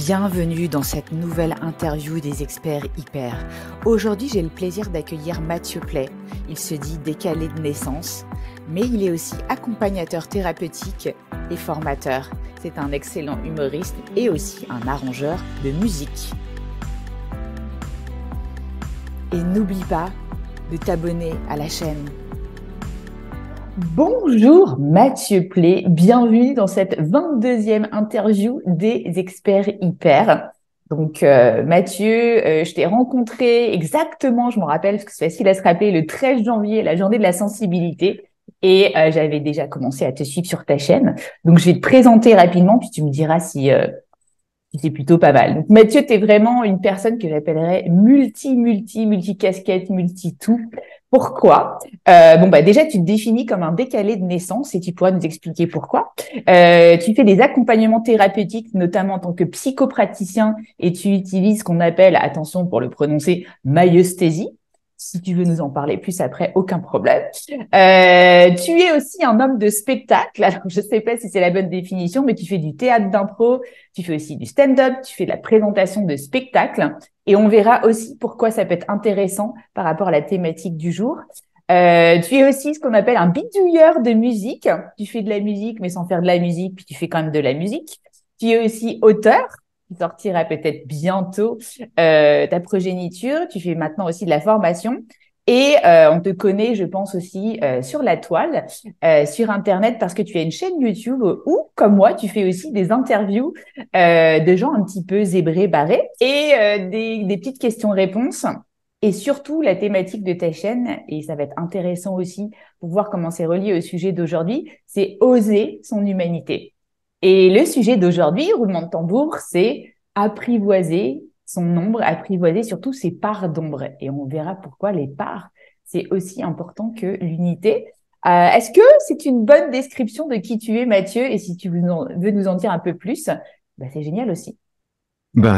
Bienvenue dans cette nouvelle interview des experts hyper. Aujourd'hui, j'ai le plaisir d'accueillir Mathieu Pley. Il se dit décalé de naissance, mais il est aussi accompagnateur thérapeutique et formateur. C'est un excellent humoriste et aussi un arrangeur de musique. Et n'oublie pas de t'abonner à la chaîne. Bonjour Mathieu Pley, bienvenue dans cette 22e interview des experts hyper. Donc Mathieu, je t'ai rencontré exactement, je m'en rappelle parce que c'est facile à se rappeler, le 13 janvier, la journée de la sensibilité. Et j'avais déjà commencé à te suivre sur ta chaîne. Donc je vais te présenter rapidement, puis tu me diras si c'est plutôt pas mal. Donc Mathieu, tu es vraiment une personne que j'appellerais multi-casquette, multi-tout. Pourquoi? Déjà, tu te définis comme un décalé de naissance et tu pourras nous expliquer pourquoi. Tu fais des accompagnements thérapeutiques, notamment en tant que psychopraticien, et tu utilises ce qu'on appelle, attention pour le prononcer, myesthésie. Si tu veux nous en parler plus après, aucun problème. Tu es aussi un homme de spectacle. Alors, je sais pas si c'est la bonne définition, mais tu fais du théâtre d'impro, tu fais aussi du stand-up, tu fais de la présentation de spectacle. Et on verra aussi pourquoi ça peut être intéressant par rapport à la thématique du jour. Tu es aussi ce qu'on appelle un bidouilleur de musique. Tu fais de la musique, mais sans faire de la musique, puis tu fais quand même de la musique. Tu es aussi auteur, qui sortira peut-être bientôt ta progéniture. Tu fais maintenant aussi de la formation. Et on te connaît, je pense aussi, sur la toile, sur Internet, parce que tu as une chaîne YouTube où, comme moi, tu fais aussi des interviews de gens un petit peu zébrés, barrés, et des petites questions-réponses. Et surtout, la thématique de ta chaîne, et ça va être intéressant aussi pour voir comment c'est relié au sujet d'aujourd'hui, c'est oser son humanité. Et le sujet d'aujourd'hui, roulement de tambour, c'est apprivoiser son ombre, apprivoiser surtout ses parts d'ombre. Et on verra pourquoi les parts, c'est aussi important que l'unité. Est-ce que c'est une bonne description de qui tu es, Mathieu? Et si tu veux nous en dire un peu plus, c'est génial aussi.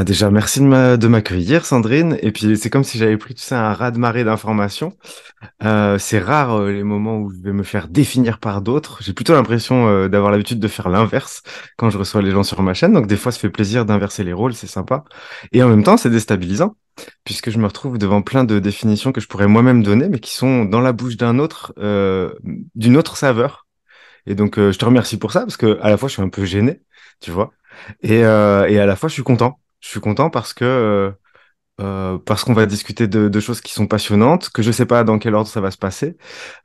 Déjà, merci de m'accueillir, Sandrine. Et puis, c'est comme si j'avais pris, tu sais, un raz-de-marée d'informations. C'est rare, les moments où je vais me faire définir par d'autres. J'ai plutôt l'impression, d'avoir l'habitude de faire l'inverse quand je reçois les gens sur ma chaîne. Donc, des fois, ça fait plaisir d'inverser les rôles, c'est sympa. Et en même temps, c'est déstabilisant, puisque je me retrouve devant plein de définitions que je pourrais moi-même donner, mais qui sont dans la bouche d'un autre, d'une autre saveur. Et donc, je te remercie pour ça, parce que à la fois, je suis un peu gêné, tu vois. Et à la fois, je suis content. Je suis content parce qu'on va discuter de choses qui sont passionnantes, que je sais pas dans quel ordre ça va se passer.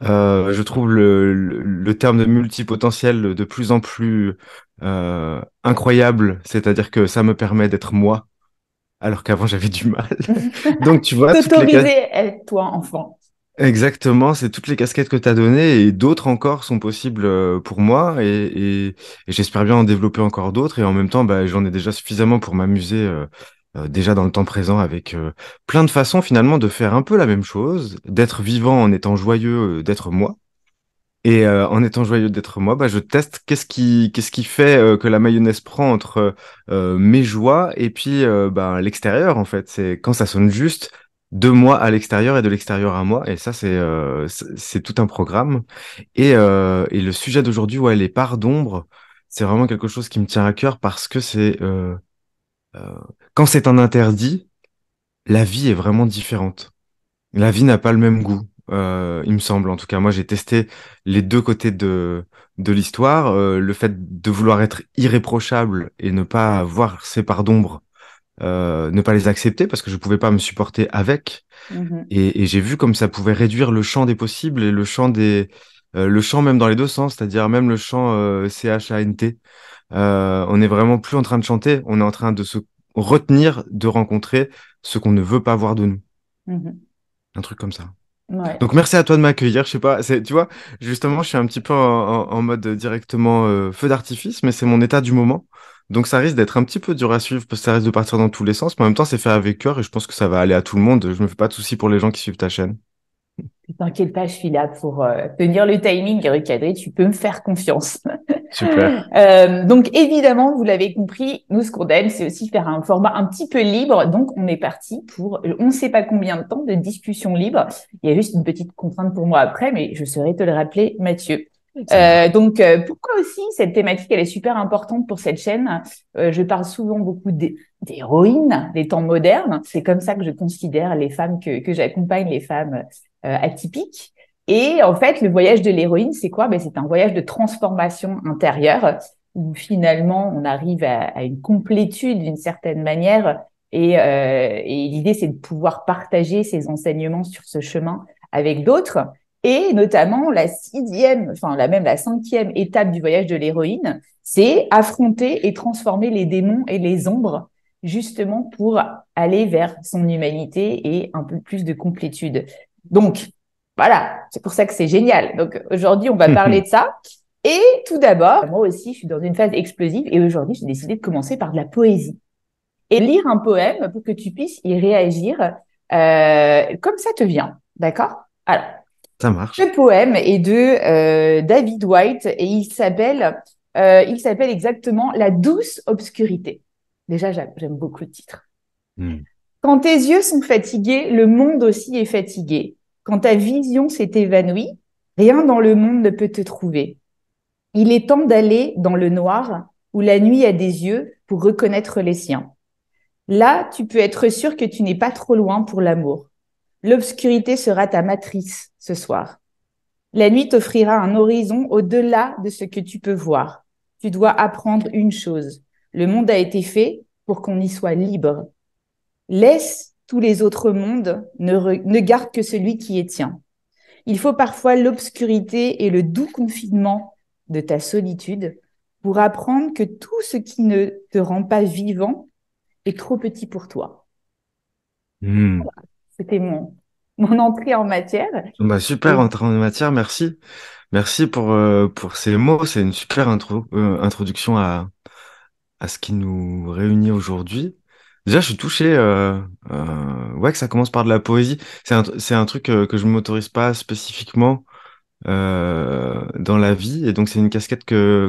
Je trouve le terme de multipotentiel de plus en plus incroyable, c'est-à-dire que ça me permet d'être moi, alors qu'avant j'avais du mal. Donc tu vois, T'autoriser à être toi, enfant. exactement, c'est toutes les casquettes que tu as données et d'autres encore sont possibles pour moi et j'espère bien en développer encore d'autres et en même temps, j'en ai déjà suffisamment pour m'amuser déjà dans le temps présent avec plein de façons finalement de faire un peu la même chose, d'être vivant en étant joyeux, d'être moi. Et en étant joyeux d'être moi, je teste qu'est-ce qui fait que la mayonnaise prend entre mes joies et puis l'extérieur en fait. C'est quand ça sonne juste de moi à l'extérieur et de l'extérieur à moi. Et ça c'est tout un programme. Et le sujet d'aujourd'hui, ouais, les parts d'ombre, c'est vraiment quelque chose qui me tient à cœur parce que c'est euh, quand c'est un interdit, la vie est vraiment différente. La vie n'a pas le même goût, il me semble. En tout cas, moi, j'ai testé les deux côtés de l'histoire. Le fait de vouloir être irréprochable et ne pas voir ses parts d'ombre, ne pas les accepter parce que je pouvais pas me supporter avec. Mhm. Et j'ai vu comme ça pouvait réduire le champ des possibles et le champ même dans les deux sens, c'est-à-dire même le champ CHANT. On est vraiment plus en train de chanter, on est en train de se retenir de rencontrer ce qu'on ne veut pas voir de nous. Mhm. Un truc comme ça. Ouais. Donc merci à toi de m'accueillir. Je sais pas, tu vois, justement, je suis un petit peu en mode directement feu d'artifice, mais c'est mon état du moment. Donc ça risque d'être un petit peu dur à suivre parce que ça risque de partir dans tous les sens, mais en même temps c'est fait avec cœur et je pense que ça va aller à tout le monde. Je me fais pas de soucis pour les gens qui suivent ta chaîne. T'inquiète pas, je suis là pour tenir le timing et recadrer. Tu peux me faire confiance. Super. Donc évidemment, vous l'avez compris, nous ce qu'on aime, c'est aussi faire un format un petit peu libre. Donc on est parti pour on ne sait pas combien de temps de discussion libre. Il y a juste une petite contrainte pour moi après, mais je saurais te le rappeler, Mathieu. Ça marche. Pourquoi aussi cette thématique, elle est super importante pour cette chaîne? Je parle souvent beaucoup d'héroïnes des temps modernes. C'est comme ça que je considère les femmes que j'accompagne, les femmes atypiques. Et en fait, le voyage de l'héroïne, c'est quoi? Ben, c'est un voyage de transformation intérieure où finalement on arrive à une complétude d'une certaine manière. Et l'idée, c'est de pouvoir partager ces enseignements sur ce chemin avec d'autres. Et notamment, la sixième, enfin, même la cinquième étape du voyage de l'héroïne, c'est affronter et transformer les démons et les ombres, justement pour aller vers son humanité et un peu plus de complétude. Donc, voilà, c'est pour ça que c'est génial. Donc, aujourd'hui, on va parler de ça. Et tout d'abord, moi aussi, je suis dans une phase explosive et aujourd'hui, j'ai décidé de commencer par de la poésie et lire un poème pour que tu puisses y réagir comme ça te vient. D'accord? Alors, Ça marche. le poème est de David White et il s'appelle exactement La douce obscurité. Déjà, j'aime beaucoup le titre. Hmm. Quand tes yeux sont fatigués, le monde aussi est fatigué. Quand ta vision s'est évanouie, rien dans le monde ne peut te trouver. Il est temps d'aller dans le noir où la nuit a des yeux pour reconnaître les siens. Là, tu peux être sûr que tu n'es pas trop loin pour l'amour. L'obscurité sera ta matrice ce soir. La nuit t'offrira un horizon au-delà de ce que tu peux voir. Tu dois apprendre une chose. Le monde a été fait pour qu'on y soit libre. Laisse tous les autres mondes, ne garde que celui qui est tien. Il faut parfois l'obscurité et le doux confinement de ta solitude pour apprendre que tout ce qui ne te rend pas vivant est trop petit pour toi. Hmm. C'était mon entrée en matière. Bah, super Et entrée en matière, merci. Merci pour ces mots. C'est une super introduction à ce qui nous réunit aujourd'hui. Déjà, je suis touché ouais, que ça commence par de la poésie. C'est un truc que je ne m'autorise pas spécifiquement dans la vie. Et donc, c'est une casquette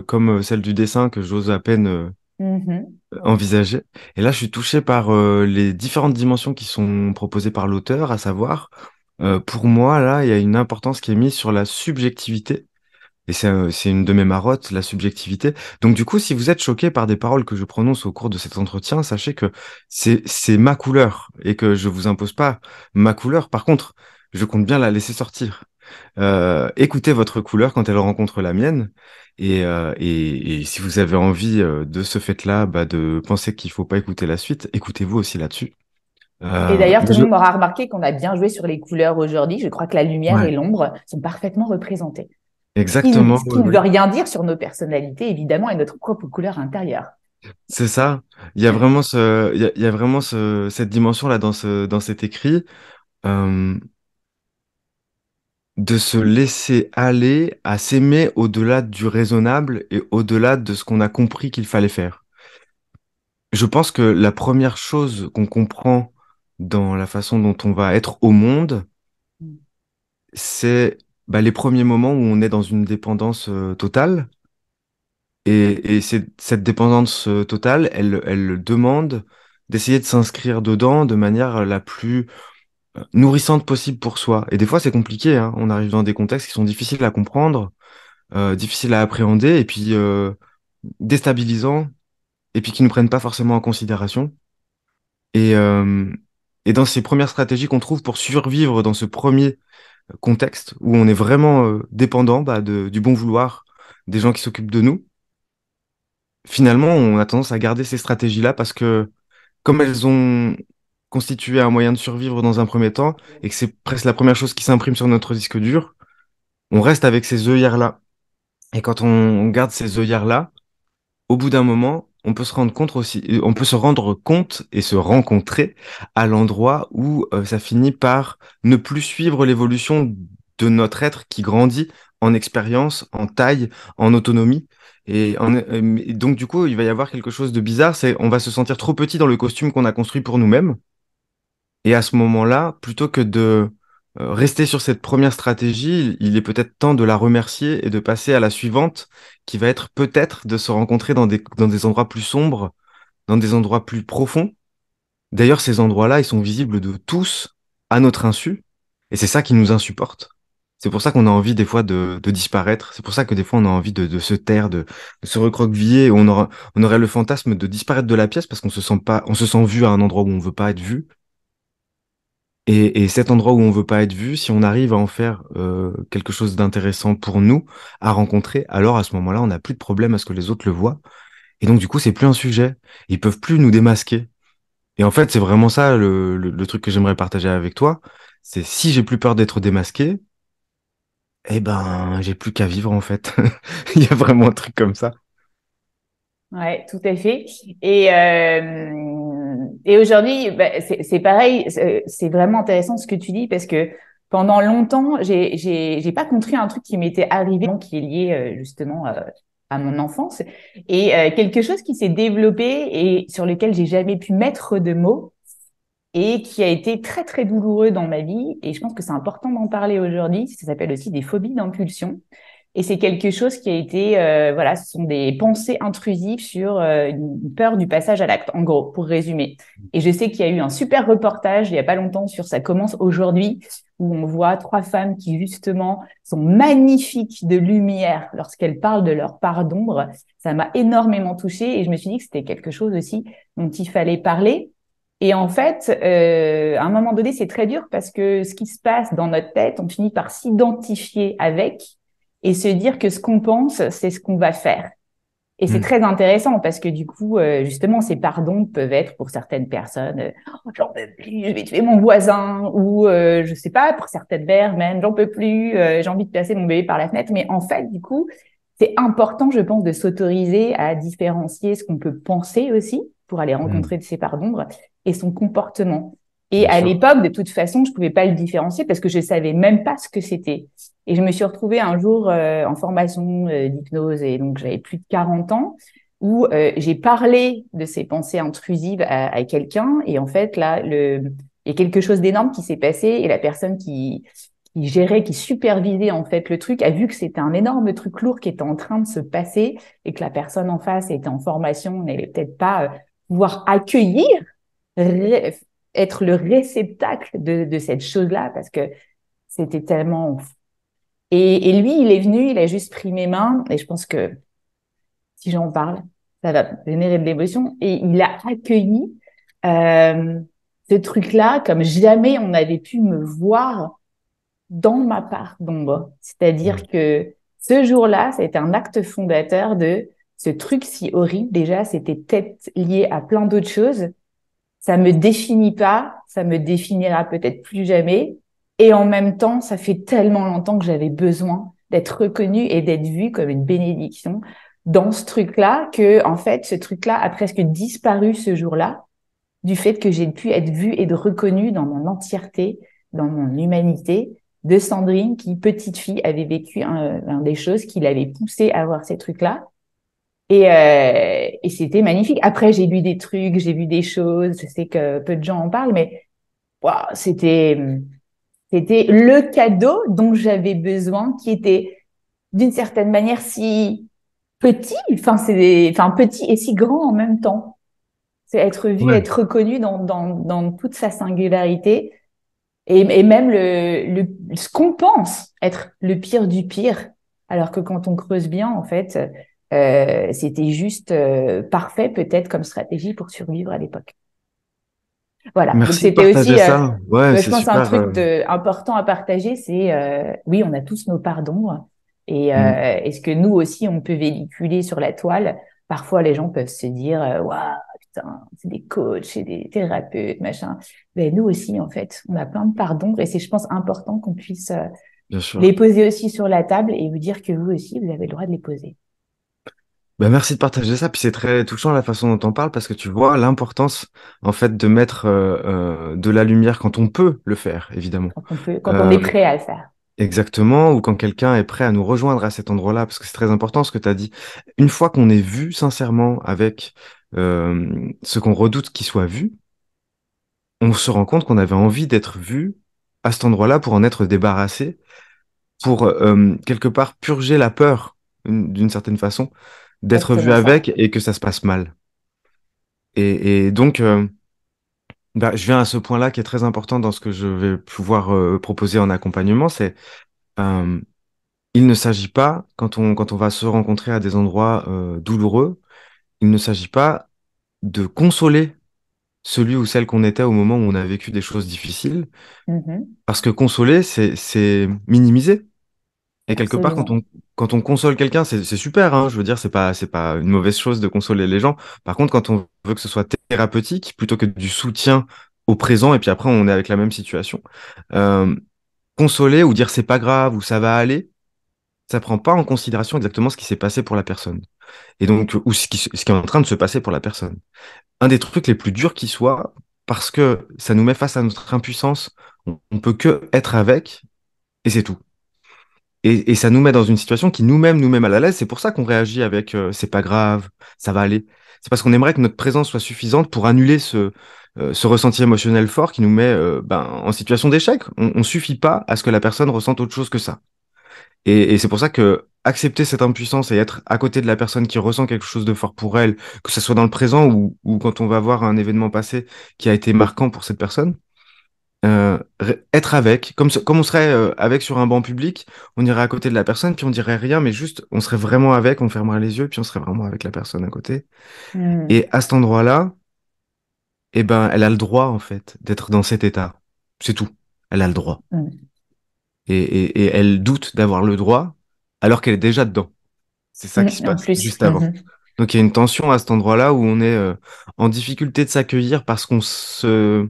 comme celle du dessin que j'ose à peine Mhm. envisager. Et là, je suis touché par les différentes dimensions qui sont proposées par l'auteur, à savoir, pour moi, là, il y a une importance qui est mise sur la subjectivité. Et c'est une de mes marottes, la subjectivité. Donc du coup, si vous êtes choqué par des paroles que je prononce au cours de cet entretien, sachez que c'est ma couleur et que je vous impose pas ma couleur. Par contre, je compte bien la laisser sortir. Écoutez votre couleur quand elle rencontre la mienne. Et si vous avez envie de ce fait-là, bah, de penser qu'il faut pas écouter la suite, écoutez-vous aussi là-dessus. Et d'ailleurs, Mais tout le monde aura remarqué qu'on a bien joué sur les couleurs aujourd'hui. Je crois que la lumière ouais, et l'ombre sont parfaitement représentées. exactement, Ce qui oui, ne veut oui. rien dire sur nos personnalités, évidemment, et notre propre couleur intérieure. C'est ça. Il y a vraiment il y a vraiment cette dimension-là dans cet écrit, euh, de se laisser aller à s'aimer au-delà du raisonnable et au-delà de ce qu'on a compris qu'il fallait faire. Je pense que la première chose qu'on comprend dans la façon dont on va être au monde, c'est bah, les premiers moments où on est dans une dépendance totale. Et cette dépendance totale, elle demande d'essayer de s'inscrire dedans de manière la plus nourrissante possible pour soi. Et des fois, c'est compliqué, hein. On arrive dans des contextes qui sont difficiles à comprendre, difficiles à appréhender, et puis déstabilisants, et puis qui ne prennent pas forcément en considération. Et, euh, et dans ces premières stratégies qu'on trouve pour survivre dans ce premier contexte où on est vraiment dépendant bah, du bon vouloir des gens qui s'occupent de nous, finalement, on a tendance à garder ces stratégies-là parce que comme elles ont constitué un moyen de survivre dans un premier temps et que c'est presque la première chose qui s'imprime sur notre disque dur, on reste avec ces œillères-là. Et quand on garde ces œillères-là, au bout d'un moment, on peut se rendre compte aussi, on peut se rendre compte et se rencontrer à l'endroit où ça finit par ne plus suivre l'évolution de notre être qui grandit en expérience, en taille, en autonomie. Et donc, du coup, il va y avoir quelque chose de bizarre, c'est on va se sentir trop petit dans le costume qu'on a construit pour nous-mêmes. Et à ce moment-là, plutôt que de rester sur cette première stratégie, il est peut-être temps de la remercier et de passer à la suivante, qui va être peut-être de se rencontrer dans des endroits plus sombres, dans des endroits plus profonds. D'ailleurs, ces endroits-là, ils sont visibles de tous à notre insu, et c'est ça qui nous insupporte. C'est pour ça qu'on a envie des fois de disparaître. C'est pour ça que des fois on a envie de se taire, de se recroqueviller. On aurait le fantasme de disparaître de la pièce parce qu'on se sent pas, on se sent vu à un endroit où on veut pas être vu. Et cet endroit où on veut pas être vu, si on arrive à en faire quelque chose d'intéressant pour nous à rencontrer, alors à ce moment-là, on n'a plus de problème à ce que les autres le voient. Et donc du coup, c'est plus un sujet. Ils peuvent plus nous démasquer. Et en fait, c'est vraiment ça le truc que j'aimerais partager avec toi. C'est si j'ai plus peur d'être démasqué, eh ben, j'ai plus qu'à vivre en fait. Il y a vraiment un truc comme ça. Ouais, tout à fait. Et aujourd'hui, bah, c'est pareil, c'est vraiment intéressant ce que tu dis parce que pendant longtemps, j'ai pas compris un truc qui m'était arrivé, qui est lié justement à mon enfance et quelque chose qui s'est développé et sur lequel j'ai jamais pu mettre de mots et qui a été très très douloureux dans ma vie. Et je pense que c'est important d'en parler aujourd'hui. Ça s'appelle aussi des phobies d'impulsion. Et c'est quelque chose qui a été, voilà, ce sont des pensées intrusives sur une peur du passage à l'acte, en gros, pour résumer. Et je sais qu'il y a eu un super reportage il y a pas longtemps sur Ça commence aujourd'hui, où on voit trois femmes qui justement sont magnifiques de lumière lorsqu'elles parlent de leur part d'ombre. Ça m'a énormément touchée et je me suis dit que c'était quelque chose aussi dont il fallait parler. Et en fait, à un moment donné, c'est très dur parce que ce qui se passe dans notre tête, on finit par s'identifier avec et se dire que ce qu'on pense, c'est ce qu'on va faire. Et c'est Hmm. très intéressant parce que du coup, justement, ces pardons peuvent être pour certaines personnes, oh, j'en peux plus, je vais tuer mon voisin, ou je sais pas, pour certaines mères même, j'en peux plus, j'ai envie de placer mon bébé par la fenêtre. Mais en fait, du coup, c'est important, je pense, de s'autoriser à différencier ce qu'on peut penser aussi pour aller Hmm. rencontrer de ces parts d'ombre et son comportement. Et Bien à sûr. l'époque, de toute façon, je pouvais pas le différencier parce que je savais même pas ce que c'était. Et je me suis retrouvée un jour en formation d'hypnose et donc j'avais plus de 40 ans où j'ai parlé de ces pensées intrusives à quelqu'un et en fait là il y a quelque chose d'énorme qui s'est passé et la personne qui gérait, qui supervisait en fait le truc a vu que c'était un énorme truc lourd qui était en train de se passer et que la personne en face était en formation, n'allait peut-être pas pouvoir accueillir, être le réceptacle de cette chose-là parce que c'était tellement et lui, il est venu, il a juste pris mes mains, et je pense que si j'en parle, ça va générer de l'émotion. Et il a accueilli euh, ce truc-là comme jamais on avait pu me voir dans ma part d'ombre. C'est-à-dire Hmm. que ce jour-là, ça a été un acte fondateur de ce truc si horrible. Déjà, c'était peut-être lié à plein d'autres choses. Ça me définit pas, ça me définira peut-être plus jamais. Et en même temps, ça fait tellement longtemps que j'avais besoin d'être reconnue et d'être vue comme une bénédiction dans ce truc-là que, en fait, ce truc-là a presque disparu ce jour-là du fait que j'ai pu être vue et de reconnue dans mon entièreté, dans mon humanité, de Sandrine qui, petite fille, avait vécu un des choses qui l'avait poussée à voir ces trucs-là et c'était magnifique. Après, j'ai lu des trucs, j'ai vu des choses. Je sais que peu de gens en parlent, mais waouh, c'était le cadeau dont j'avais besoin, qui était d'une certaine manière si petit, enfin petit et si grand en même temps. C'est être vu, Ouais. être reconnu dans toute sa singularité et même ce qu'on pense être le pire du pire, alors que quand on creuse bien, en fait, c'était juste parfait peut-être comme stratégie pour survivre à l'époque. Voilà. Donc Merci de c'était partager aussi, ça. Ouais, je c'est pense, un super. truc important à partager, c'est oui, on a tous nos parts d'ombre et Hmm. est-ce que nous aussi on peut véhiculer sur la toile? Parfois, les gens peuvent se dire, waouh, putain, c'est des coachs, c'est des thérapeutes, machin. Mais nous aussi, en fait, on a plein de parts d'ombre et c'est, je pense, important qu'on puisse Bien les sûr. poser aussi sur la table et vous dire que vous aussi, vous avez le droit de les poser. Ben, merci de partager ça. Puis c'est très touchant la façon dont on parle parce que tu vois l'importance en fait de mettre de la lumière quand on peut le faire, évidemment. Quand on Euh, est prêt à le faire. Exactement, ou quand quelqu'un est prêt à nous rejoindre à cet endroit-là, parce que c'est très important ce que tu as dit. Une fois qu'on est vu sincèrement avec ce qu'on redoute qu'il soit vu, on se rend compte qu'on avait envie d'être vu à cet endroit-là pour en être débarrassé, pour quelque part purger la peur d'une certaine façon d'être vu Exactement ça. avec et que ça se passe mal. Et donc, bah, je viens à ce point-là qui est très important dans ce que je vais pouvoir proposer en accompagnement, Euh, il ne s'agit pas, quand on va se rencontrer à des endroits douloureux, il ne s'agit pas de consoler celui ou celle qu'on était au moment où on a vécu des choses difficiles, Mhm. parce que consoler, c'est minimiser. Et quelque part, Absolument. quand on console quelqu'un, c'est super, hein, je veux dire, c'est pas une mauvaise chose de consoler les gens. Par contre, quand on veut que ce soit thérapeutique, plutôt que du soutien au présent, et puis après, on est avec la même situation, euh, consoler ou dire c'est pas grave ou ça va aller, ça prend pas en considération exactement ce qui s'est passé pour la personne. Et donc, ou ce qui est en train de se passer pour la personne. Un des trucs les plus durs qui soit, parce que ça nous met face à notre impuissance, on peut que être avec, et c'est tout. Et ça nous met dans une situation qui nous-mêmes nous met mal à l'aise. C'est pour ça qu'on réagit avec c'est pas grave, ça va aller. C'est parce qu'on aimerait que notre présence soit suffisante pour annuler ce ressenti émotionnel fort qui nous met en situation d'échec. On suffit pas à ce que la personne ressente autre chose que ça. Et c'est pour ça que accepter cette impuissance et être à côté de la personne qui ressent quelque chose de fort pour elle, que ce soit dans le présent ou quand on va voir un événement passé qui a été marquant pour cette personne, être avec, comme on serait avec sur un banc public, on irait à côté de la personne, puis on dirait rien, mais juste, on serait vraiment avec, on fermerait les yeux, puis on serait vraiment avec la personne à côté. Mhm. Et à cet endroit-là, eh ben, elle a le droit, en fait, d'être dans cet état. C'est tout. Elle a le droit. Mhm. Et elle doute d'avoir le droit, alors qu'elle est déjà dedans. C'est ça qui se En passe plus. juste avant. Donc il y a une tension à cet endroit-là où on est en difficulté de s'accueillir parce qu'on se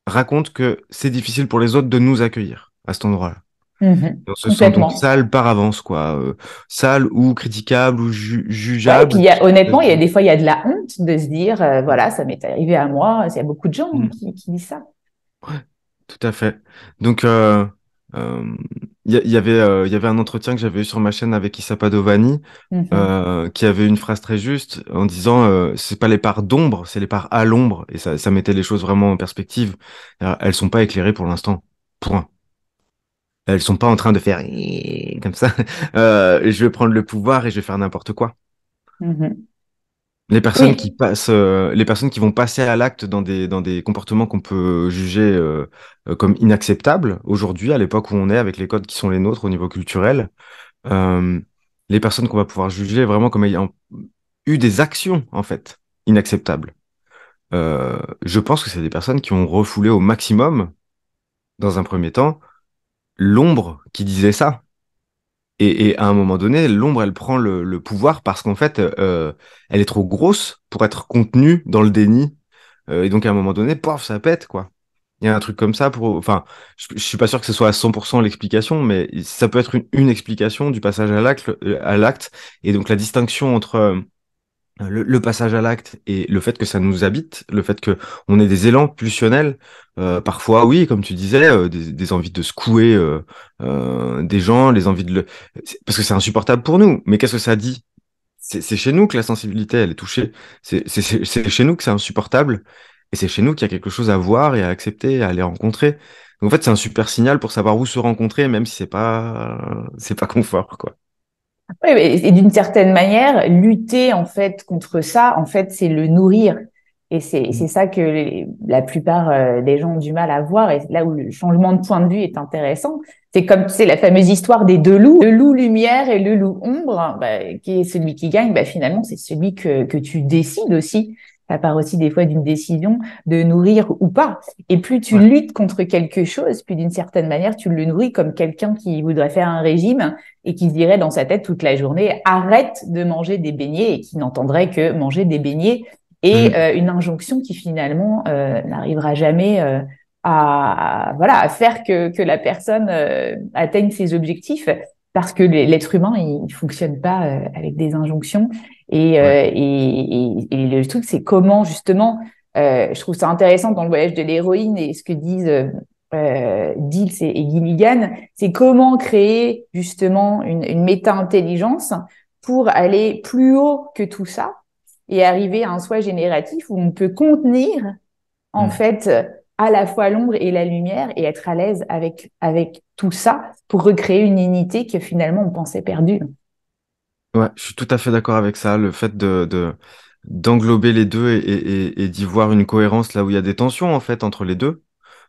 raconte que c'est difficile pour les autres de nous accueillir à cet endroit-là. On se sent donc Complètement. sale par avance, quoi. Sale ou critiquable ou Ouais, et puis jugeable. honnêtement, des fois, il y a de la honte de se dire, voilà, ça m'est arrivé à moi. Il y a beaucoup de gens Mm. qui disent ça. Ouais, tout à fait. Donc, euh, il y avait un entretien que j'avais eu sur ma chaîne avec Issa Padovani, Mhm. qui avait une phrase très juste en disant c'est pas les parts d'ombre, c'est les parts à l'ombre. Et ça mettait les choses vraiment en perspective. Elles sont pas éclairées pour l'instant. Point. Elles sont pas en train de faire comme ça. Je vais prendre le pouvoir et je vais faire n'importe quoi. Mhm. Les Oui. les personnes qui vont passer à l'acte dans des comportements qu'on peut juger comme inacceptables aujourd'hui, à l'époque où on est, avec les codes qui sont les nôtres au niveau culturel, euh, les personnes qu'on va pouvoir juger vraiment comme ayant eu des actions, en fait, inacceptables. Je pense que c'est des personnes qui ont refoulé au maximum, dans un premier temps, l'ombre qui disait ça. Et à un moment donné, l'ombre, elle prend le pouvoir parce qu'en fait, elle est trop grosse pour être contenue dans le déni. Et donc, à un moment donné, paf, ça pète, quoi. Il y a un truc comme ça pour... Enfin, je suis pas sûr que ce soit à 100% l'explication, mais ça peut être une explication du passage à l'acte. Et donc, la distinction entre le passage à l'acte et le fait que ça nous habite, le fait que on ait des élans pulsionnels, parfois oui, comme tu disais, des envies de secouer des gens, les envies parce que c'est insupportable pour nous. Mais qu'est-ce que ça dit? C'est chez nous que la sensibilité elle est touchée. C'est chez nous que c'est insupportable et c'est chez nous qu'il y a quelque chose à voir et à accepter, à aller rencontrer. Donc, en fait, c'est un super signal pour savoir où se rencontrer, même si c'est pas confort, quoi. Oui, et d'une certaine manière, lutter en fait contre ça, en fait, c'est le nourrir. Et c'est ça que la plupart des gens ont du mal à voir. Et là où le changement de point de vue est intéressant, c'est comme tu sais la fameuse histoire des deux loups, le loup lumière et le loup ombre. Qui est celui qui gagne? Finalement, c'est celui que tu décides aussi. Ça part aussi des fois d'une décision de nourrir ou pas. Et plus tu Ouais. luttes contre quelque chose, plus d'une certaine manière, tu le nourris comme quelqu'un qui voudrait faire un régime et qui se dirait dans sa tête toute la journée arrête de manger des beignets et qui n'entendrait que manger des beignets et Mm. une injonction qui finalement n'arrivera jamais voilà à faire que la personne atteigne ses objectifs parce que l'être humain il fonctionne pas avec des injonctions Ouais. et le truc c'est comment justement je trouve ça intéressant dans le voyage de l'héroïne et ce que disent Dills et Gilligan, c'est comment créer justement une méta-intelligence pour aller plus haut que tout ça et arriver à un soi génératif où on peut contenir en Mm. fait à la fois l'ombre et la lumière et être à l'aise avec tout ça pour recréer une unité que finalement on pensait perdue. Ouais, je suis tout à fait d'accord avec ça. Le fait d'englober les deux et d'y voir une cohérence là où il y a des tensions en fait entre les deux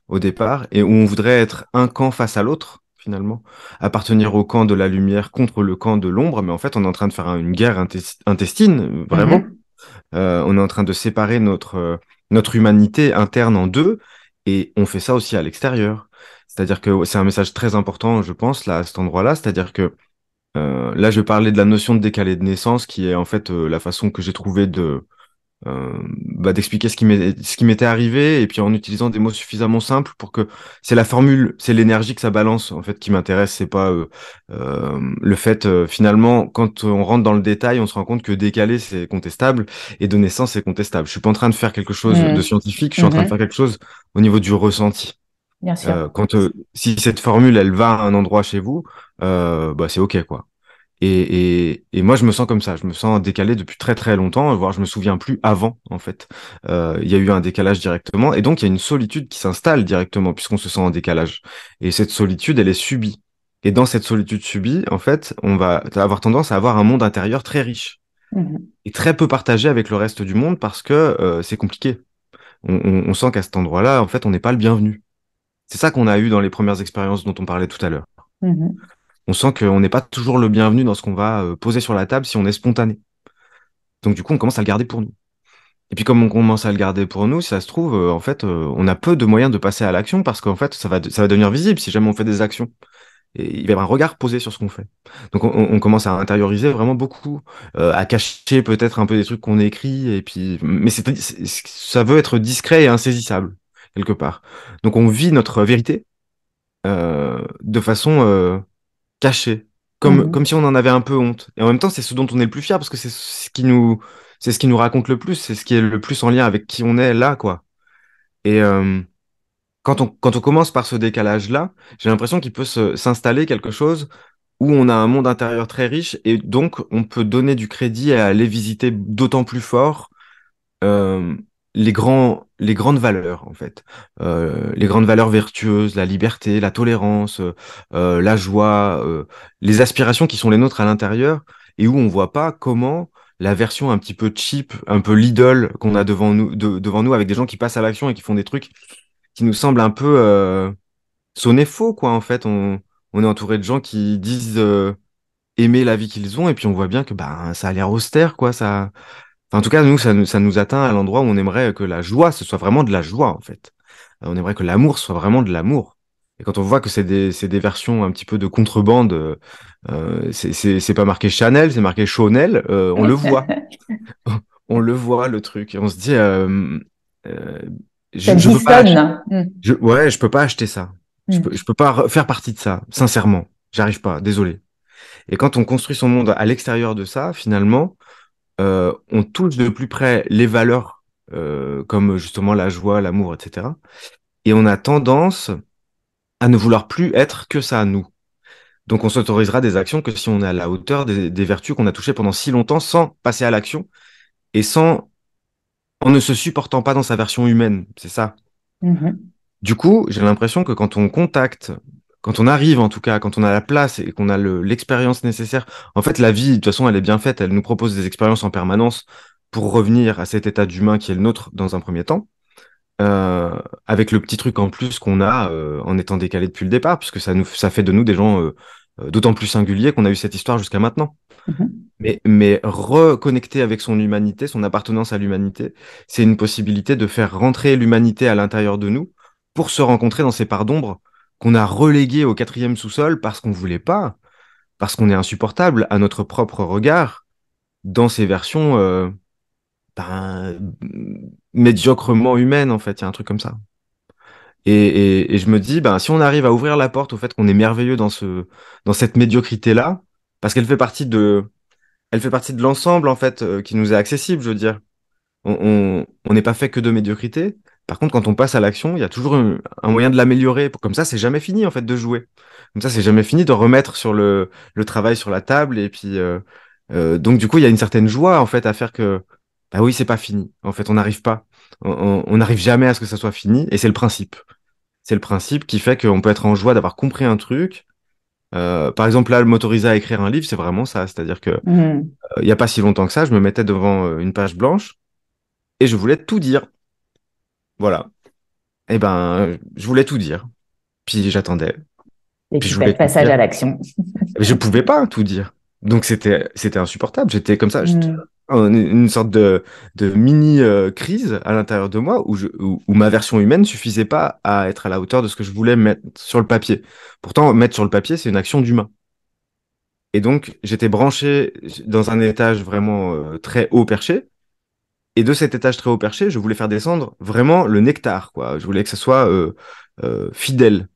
au départ et où on voudrait être un camp face à l'autre. finalement. Appartenir au camp de la lumière contre le camp de l'ombre, mais en fait, on est en train de faire une guerre intestine, vraiment. Mhm. On est en train de séparer notre humanité interne en deux, et on fait ça aussi à l'extérieur. C'est-à-dire que c'est un message très important, je pense, là, à cet endroit-là. C'est-à-dire que là, je vais parler de la notion de décalé de naissance, qui est en fait la façon que j'ai trouvé d'expliquer ce qui m'était arrivé, et puis en utilisant des mots suffisamment simples pour que c'est la formule, c'est l'énergie que ça balance en fait qui m'intéresse. C'est pas le fait finalement quand on rentre dans le détail, on se rend compte que décalé c'est contestable et de naissance c'est contestable. Je suis pas en train de faire quelque chose de Mhm. scientifique, je suis en train de faire Mhm. quelque chose au niveau du ressenti. Bien sûr. Si cette formule elle va à un endroit chez vous, bah c'est ok quoi. Et moi, je me sens comme ça. Je me sens décalé depuis très très longtemps, voire je me souviens plus avant, en fait. Il y a eu un décalage directement, et donc il y a une solitude qui s'installe directement puisqu'on se sent en décalage. Et cette solitude, elle est subie. Et dans cette solitude subie, en fait, on va avoir tendance à avoir un monde intérieur très riche Mhm. et très peu partagé avec le reste du monde parce que c'est compliqué. On sent qu'à cet endroit-là, en fait, on n'est pas le bienvenu. C'est ça qu'on a eu dans les premières expériences dont on parlait tout à l'heure. Mhm. On sent qu'on n'est pas toujours le bienvenu dans ce qu'on va poser sur la table si on est spontané. Donc du coup, on commence à le garder pour nous. Et puis comme on commence à le garder pour nous, si ça se trouve, en fait, on a peu de moyens de passer à l'action parce qu'en fait, ça va devenir visible si jamais on fait des actions. Et il va y avoir un regard posé sur ce qu'on fait. Donc on commence à intérioriser vraiment beaucoup, à cacher peut-être un peu des trucs qu'on écrit, et puis, mais ça veut être discret et insaisissable quelque part. Donc on vit notre vérité de façon caché, comme Mhm. si on en avait un peu honte. Et en même temps, c'est ce dont on est le plus fier parce que c'est ce qui nous raconte le plus, c'est ce qui est le plus en lien avec qui on est là, quoi. Et quand on commence par ce décalage-là, j'ai l'impression qu'il peut s'installer quelque chose où on a un monde intérieur très riche et donc on peut donner du crédit à aller visiter d'autant plus fort euh, les grandes valeurs, en fait. Les grandes valeurs vertueuses, la liberté, la tolérance, la joie, les aspirations qui sont les nôtres à l'intérieur et où on voit pas comment la version un petit peu cheap, un peu l'idole qu'on a devant nous, devant nous avec des gens qui passent à l'action et qui font des trucs qui nous semblent un peu sonner faux, quoi, en fait. On est entouré de gens qui disent aimer la vie qu'ils ont et puis on voit bien que bah, ça a l'air austère, quoi, ça. Enfin, en tout cas, nous, ça nous atteint à l'endroit où on aimerait que la joie, ce soit vraiment de la joie, en fait. On aimerait que l'amour soit vraiment de l'amour. Et quand on voit que c'est des versions un petit peu de contrebande, c'est pas marqué Chanel, c'est marqué Chanel, on le voit. On le voit, le truc. Et on se dit, euh, Ça je peux pas, dissonne. Mhm. ouais, je peux pas acheter ça. Mhm. Je peux pas faire partie de ça, sincèrement. J'arrive pas, désolé. Et quand on construit son monde à l'extérieur de ça, finalement, on touche de plus près les valeurs comme justement la joie, l'amour, etc. Et on a tendance à ne vouloir plus être que ça à nous. Donc on s'autorisera des actions que si on est à la hauteur des vertus qu'on a touchées pendant si longtemps sans passer à l'action et sans en ne se supportant pas dans sa version humaine. C'est ça. Mhm. Du coup, j'ai l'impression que quand on contacte, quand on arrive en tout cas, quand on a la place et qu'on a l'expérience nécessaire, en fait, la vie, de toute façon, elle est bien faite, elle nous propose des expériences en permanence pour revenir à cet état d'humain qui est le nôtre dans un premier temps, euh, avec le petit truc en plus qu'on a en étant décalé depuis le départ, puisque ça fait de nous des gens d'autant plus singuliers qu'on a eu cette histoire jusqu'à maintenant. Mhm. Mais reconnecter avec son humanité, son appartenance à l'humanité, c'est une possibilité de faire rentrer l'humanité à l'intérieur de nous pour se rencontrer dans ces parts d'ombre qu'on a reléguées au quatrième sous-sol parce qu'on voulait pas, parce qu'on est insupportable à notre propre regard dans ces versions ben, médiocrement humaines, en fait. Il y a un truc comme ça. Et je me dis, ben, si on arrive à ouvrir la porte au fait qu'on est merveilleux dans cette médiocrité-là, parce qu'elle fait partie elle fait partie de l'ensemble, en fait, qui nous est accessible, je veux dire. On n'est pas fait que de médiocrité. Par contre, quand on passe à l'action, il y a toujours un moyen de l'améliorer. Comme ça, c'est jamais fini, en fait, de jouer. Comme ça, c'est jamais fini de remettre sur le travail sur la table. Et puis, donc, du coup, il y a une certaine joie, en fait, à faire que, bah oui, c'est pas fini. En fait, on n'arrive pas. On n'arrive jamais à ce que ça soit fini. Et c'est le principe. C'est le principe qui fait qu'on peut être en joie d'avoir compris un truc. Par exemple, là, le m'autoriser à écrire un livre, c'est vraiment ça. C'est-à-dire que, Mhm. il n'y a pas si longtemps que ça, je me mettais devant une page blanche et je voulais tout dire. Voilà. Eh ben, je voulais tout dire. Puis j'attendais. Et puis je puis pas voulais de tout passage dire. à l'action. Mais je pouvais pas tout dire. Donc c'était insupportable. J'étais comme ça, Hmm. une sorte de mini crise à l'intérieur de moi où ma version humaine suffisait pas à être à la hauteur de ce que je voulais mettre sur le papier. Pourtant, mettre sur le papier, c'est une action d'humain. Et donc, j'étais branché dans un étage vraiment très haut perché. Et de cet étage très haut perché, je voulais faire descendre vraiment le nectar, quoi. Je voulais que ça soit fidèle.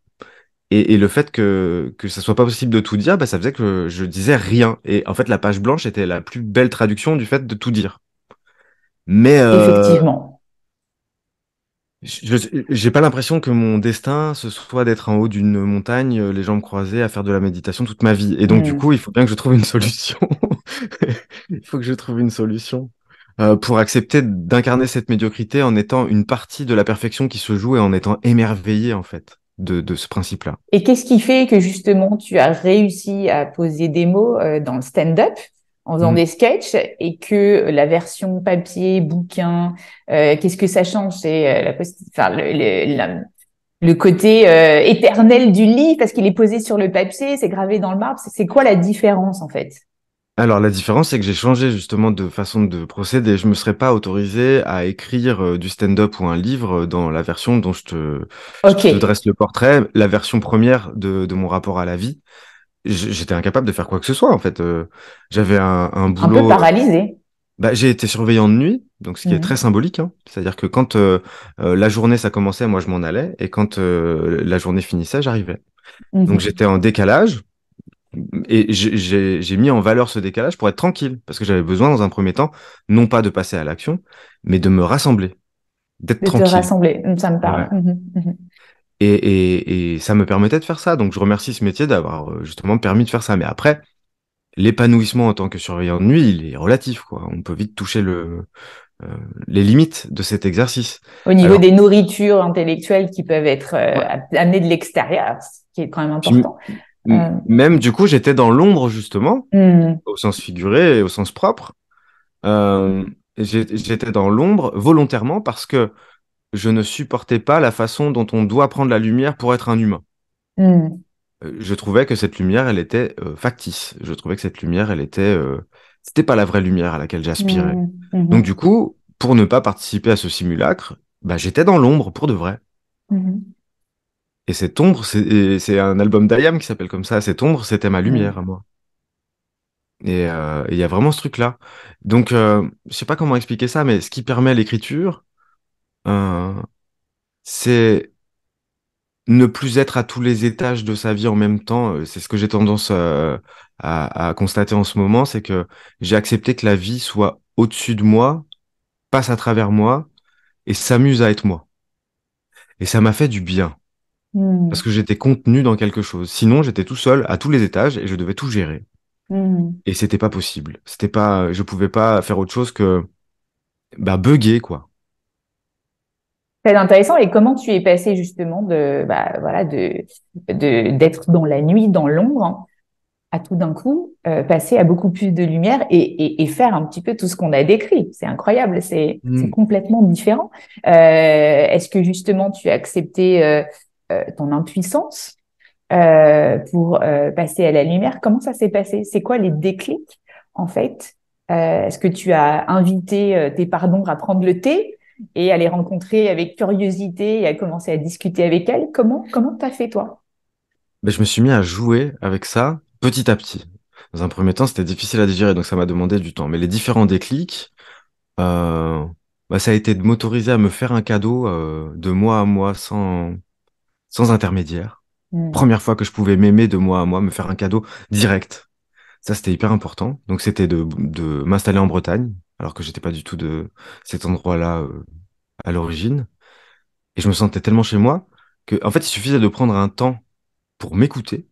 Et le fait que ça soit pas possible de tout dire, bah, ça faisait que je disais rien. Et en fait, la page blanche était la plus belle traduction du fait de tout dire. Mais Effectivement. j'ai pas l'impression que mon destin, ce soit d'être en haut d'une montagne, les jambes croisées, à faire de la méditation toute ma vie. Et donc, du coup, Hmm. il faut bien que je trouve une solution. Il faut que je trouve une solution pour accepter d'incarner cette médiocrité en étant une partie de la perfection qui se joue et en étant émerveillé, en fait, de ce principe-là. Et qu'est-ce qui fait que justement tu as réussi à poser des mots dans le stand-up en faisant Mm. des sketchs et que la version papier, bouquin, qu'est-ce que ça change? C'est enfin, le côté éternel du livre parce qu'il est posé sur le papier, c'est gravé dans le marbre. C'est quoi la différence en fait? Alors, la différence, c'est que j'ai changé justement de façon de procéder. Je me serais pas autorisé à écrire du stand-up ou un livre dans la version dont je Ok, te dresse le portrait, la version première de mon rapport à la vie. J'étais incapable de faire quoi que ce soit, en fait. J'avais un un peu boulot. paralysé. Bah, j'ai été surveillant de nuit, donc ce qui est très Mhm. symbolique, hein. C'est-à-dire que quand la journée ça commençait, moi je m'en allais, et quand la journée finissait, j'arrivais. Donc Mhm. j'étais en décalage. Et j'ai mis en valeur ce décalage pour être tranquille, parce que j'avais besoin, dans un premier temps, non pas de passer à l'action, mais de me rassembler, d'être De te tranquille. rassembler, ça me parle. Ouais. Mhm. Mhm. Et ça me permettait de faire ça. Donc je remercie ce métier d'avoir justement permis de faire ça. Mais après, l'épanouissement en tant que surveillant de nuit, il est relatif, quoi. On peut vite toucher euh, les limites de cet exercice. Au niveau Alors, des nourritures intellectuelles qui peuvent être ouais. amenées de l'extérieur, ce qui est quand même Puis, important. Euh, même du coup, j'étais dans l'ombre, justement, hmm, au sens figuré et au sens propre. Euh, J'étais dans l'ombre volontairement parce que je ne supportais pas la façon dont on doit prendre la lumière pour être un humain. hmm, Je trouvais que cette lumière, elle était factice. Je trouvais que cette lumière, c'était pas la vraie lumière à laquelle j'aspirais. hmm, Donc mhm, du coup, pour ne pas participer à ce simulacre, bah, j'étais dans l'ombre pour de vrai. mhm, Et cette ombre, c'est un album d'Ayam qui s'appelle comme ça. Cette ombre, c'était ma lumière à hmm, moi. Et il y a vraiment ce truc-là. Donc, je sais pas comment expliquer ça, mais ce qui permet l'écriture, euh, c'est ne plus être à tous les étages de sa vie en même temps. C'est ce que j'ai tendance à constater en ce moment, c'est que j'ai accepté que la vie soit au-dessus de moi, passe à travers moi et s'amuse à être moi. Et ça m'a fait du bien parce hmm, que j'étais contenu dans quelque chose. Sinon, j'étais tout seul à tous les étages et je devais tout gérer. hmm. Et c'était pas possible. C'était pas, je pouvais pas faire autre chose que bah, bugger, quoi. Très intéressant. Et comment tu es passé justement voilà, d'être dans la nuit, dans l'ombre, hein, à tout d'un coup passer à beaucoup plus de lumière et faire un petit peu tout ce qu'on a décrit. C'est incroyable, c'est Mm. complètement différent. Est-ce que justement tu as accepté ton impuissance pour passer à la lumière? Comment ça s'est passé? C'est quoi les déclics en fait? Est-ce que tu as invité tes parts d'ombre à prendre le thé et à les rencontrer avec curiosité et à commencer à discuter avec elles? Comment t'as fait toi? Ben, je me suis mis à jouer avec ça petit à petit. Dans un premier temps, c'était difficile à digérer, donc ça m'a demandé du temps. Mais les différents déclics, euh, bah, ça a été de m'autoriser à me faire un cadeau de moi à moi sans intermédiaire. Hmm. Première fois que je pouvais m'aimer de moi à moi, me faire un cadeau direct. Ça, c'était hyper important. Donc, c'était de m'installer en Bretagne, alors que j'étais pas du tout de cet endroit-là à l'origine. Et je me sentais tellement chez moi que, en fait, il suffisait de prendre un temps pour m'écouter,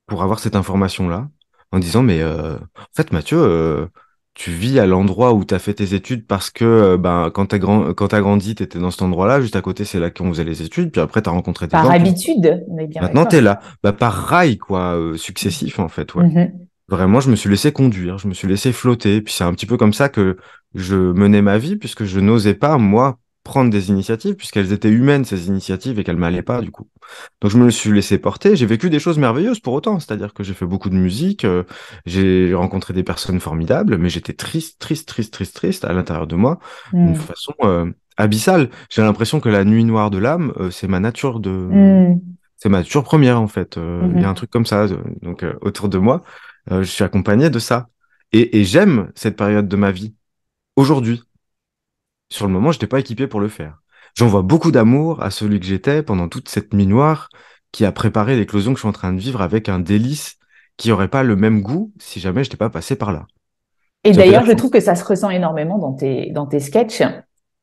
pour avoir cette information-là, en disant, mais en fait, Mathieu, tu vis à l'endroit où tu as fait tes études parce que ben, quand t'as grandi, tu étais dans cet endroit-là, juste à côté, c'est là qu'on faisait les études, puis après, tu as rencontré des Par gens, puis habitude, on est bien maintenant, tu es d'accord. là. Bah, par rail, quoi, successif, en fait, ouais. Mhm. Vraiment, je me suis laissé conduire, je me suis laissé flotter, puis c'est un petit peu comme ça que je menais ma vie, puisque je n'osais pas, moi, prendre des initiatives, puisqu'elles étaient humaines, ces initiatives, et qu'elles m'allaient pas, du coup. Donc je me suis laissé porter. J'ai vécu des choses merveilleuses pour autant, c'est-à-dire que j'ai fait beaucoup de musique, j'ai rencontré des personnes formidables, mais j'étais triste, triste, triste, triste, triste à l'intérieur de moi, d'une Mm. façon abyssale. J'ai l'impression que la nuit noire de l'âme, Mm. c'est ma nature première en fait. Il y a un Mhm. truc comme ça, donc autour de moi, je suis accompagné de ça, et j'aime cette période de ma vie aujourd'hui. Sur le moment, je n'étais pas équipé pour le faire. J'envoie beaucoup d'amour à celui que j'étais pendant toute cette nuit noire qui a préparé l'éclosion que je suis en train de vivre avec un délice qui n'aurait pas le même goût si jamais je n'étais pas passé par là. Et Ça veut dire d'ailleurs, je que... trouve que ça se ressent énormément dans tes sketchs.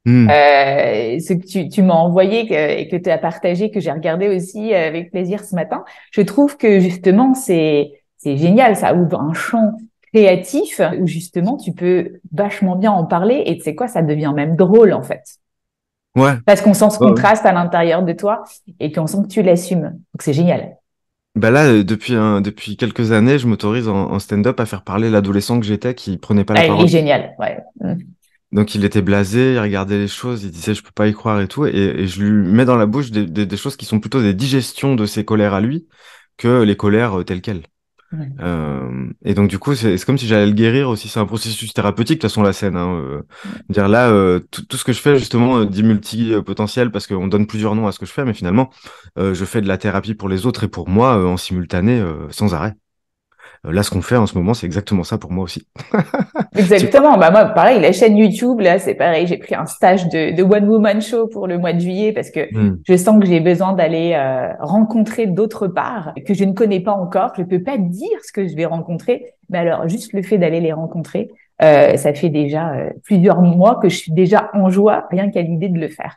Hmm, Ce que tu m'as envoyé et que tu as partagé, que j'ai regardé aussi avec plaisir ce matin, je trouve que justement, c'est génial. Ça ouvre un champ créatif où justement, tu peux vachement bien en parler et tu sais quoi, ça devient même drôle en fait. ouais. Parce qu'on sent ce Ouais, ouais. contraste à l'intérieur de toi et qu'on sent que tu l'assumes. Donc c'est génial. Bah là, depuis quelques années, je m'autorise en stand-up à faire parler l'adolescent que j'étais qui prenait pas la Ah, il est parole. génial, ouais. Mm. Donc il était blasé, il regardait les choses, il disait je peux pas y croire et tout, et je lui mets dans la bouche des choses qui sont plutôt des digestions de ses colères à lui que les colères telles quelles. Mm. Et donc du coup, c'est comme si j'allais le guérir aussi. C'est un processus thérapeutique de toute façon la scène. Hein, dire là, tout ce que je fais justement dit multi-potentiel parce qu'on donne plusieurs noms à ce que je fais, mais finalement, je fais de la thérapie pour les autres et pour moi en simultané, sans arrêt. Là, ce qu'on fait en ce moment, c'est exactement ça pour moi aussi. Tu vois? Exactement. Bah moi, pareil, la chaîne YouTube, là, c'est pareil. J'ai pris un stage de One Woman Show pour le mois de juillet parce que Hmm. je sens que j'ai besoin d'aller rencontrer d'autre part que je ne connais pas encore. Je peux pas dire ce que je vais rencontrer, mais alors juste le fait d'aller les rencontrer, ça fait déjà plusieurs mois que je suis déjà en joie rien qu'à l'idée de le faire.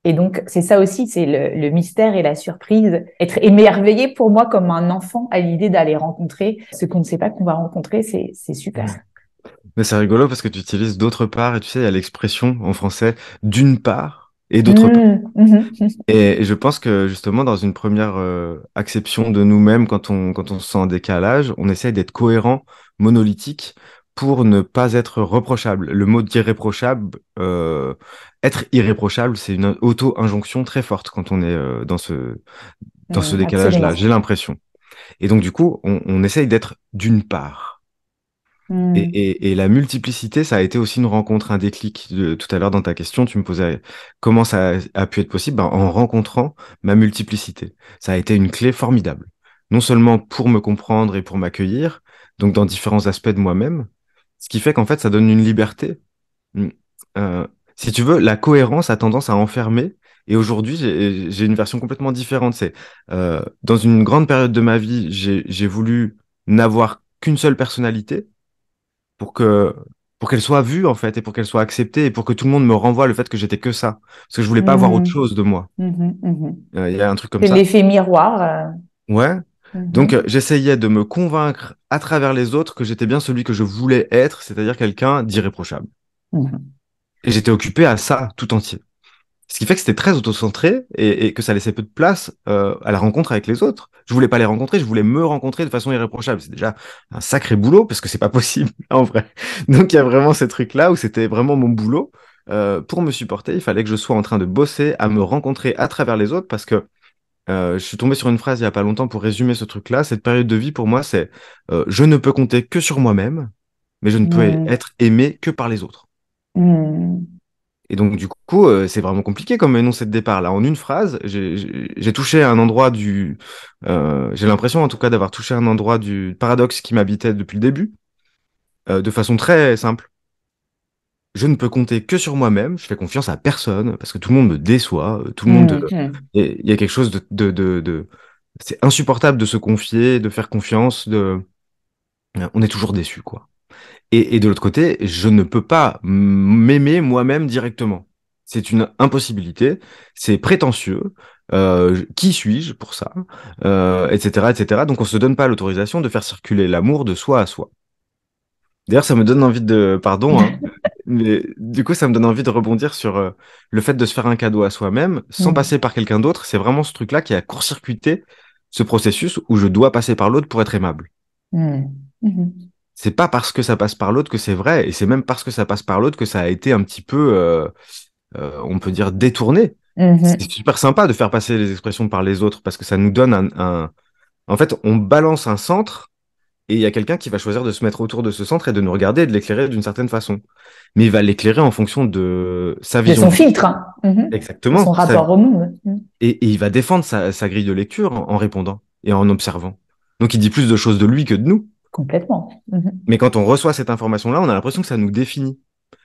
Et donc, c'est ça aussi, c'est le mystère et la surprise. Être émerveillé pour moi comme un enfant à l'idée d'aller rencontrer ce qu'on ne sait pas qu'on va rencontrer, c'est super. Mais c'est rigolo parce que tu utilises d'autre part et tu sais, il y a l'expression en français d'une part et d'autre part. Mmh, mhm, Et je pense que justement, dans une première acception de nous-mêmes, quand on se sent en décalage, on essaye d'être cohérent, monolithique, pour ne pas être reprochable. Le mot d'irréprochable, être irréprochable, c'est une auto-injonction très forte quand on est dans ce décalage-là, absolument. j'ai l'impression. Et donc, du coup, on essaye d'être d'une part. Mmh, Et la multiplicité, ça a été aussi une rencontre, un déclic. Tout à l'heure, dans ta question, tu me posais comment ça a pu être possible. Ben, en rencontrant ma multiplicité. Ça a été une clé formidable. Non seulement pour me comprendre et pour m'accueillir, donc dans différents aspects de moi-même, ce qui fait qu'en fait, ça donne une liberté. Mm. Euh, si tu veux, la cohérence a tendance à enfermer. Et aujourd'hui, j'ai une version complètement différente. C'est dans une grande période de ma vie, j'ai voulu n'avoir qu'une seule personnalité pour que pour qu'elle soit vue en fait et pour qu'elle soit acceptée et pour que tout le monde me renvoie le fait que j'étais que ça parce que je voulais pas avoir autre mmh, chose de moi. mhm. Il y a un truc comme C'est ça. l'effet miroir. Ouais. Donc Mhm, j'essayais de me convaincre à travers les autres que j'étais bien celui que je voulais être, c'est-à-dire quelqu'un d'irréprochable. mhm, Et j'étais occupé à ça tout entier. Ce qui fait que c'était très autocentré et que ça laissait peu de place à la rencontre avec les autres. Je voulais pas les rencontrer, je voulais me rencontrer de façon irréprochable. C'est déjà un sacré boulot parce que c'est pas possible en vrai. Donc il y a vraiment ce truc-là où c'était vraiment mon boulot. Pour me supporter, il fallait que je sois en train de bosser, à me rencontrer à travers les autres parce que je suis tombé sur une phrase il y a pas longtemps pour résumer ce truc-là. Cette période de vie pour moi, c'est je ne peux compter que sur moi-même, mais je ne peux mhm, être aimé que par les autres. mhm, Et donc, du coup, c'est vraiment compliqué comme énoncé de départ. Là, en une phrase, j'ai touché un endroit j'ai l'impression, en tout cas, d'avoir touché un endroit du paradoxe qui m'habitait depuis le début, de façon très simple. Je ne peux compter que sur moi-même, je fais confiance à personne, parce que tout le monde me déçoit, tout le monde... mhm, et il y a quelque chose c'est insupportable de se confier, de faire confiance, on est toujours déçu, quoi. Et de l'autre côté, je ne peux pas m'aimer moi-même directement. C'est une impossibilité, c'est prétentieux. Qui suis-je pour ça? Etc., etc. Donc on se donne pas l'autorisation de faire circuler l'amour de soi à soi. D'ailleurs, ça me donne envie de, pardon, hein, mais du coup, ça me donne envie de rebondir sur le fait de se faire un cadeau à soi-même sans mhm, passer par quelqu'un d'autre. C'est vraiment ce truc-là qui a court-circuité ce processus où je dois passer par l'autre pour être aimable. mhm, mhm. C'est pas parce que ça passe par l'autre que c'est vrai, et c'est même parce que ça passe par l'autre que ça a été un petit peu on peut dire, détournées. C'est Mhm. super sympa de faire passer les expressions par les autres parce que ça nous donne En fait, on balance un centre et il y a quelqu'un qui va choisir de se mettre autour de ce centre et de nous regarder et de l'éclairer d'une certaine façon. Mais il va l'éclairer en fonction de sa De vision son du monde. filtre, hein. Mhm. De son Exactement. rapport au monde. Mhm. Et il va défendre sa grille de lecture en répondant et en observant. Donc il dit plus de choses de lui que de nous. Complètement. Mhm. Mais quand on reçoit cette information-là, on a l'impression que ça nous définit.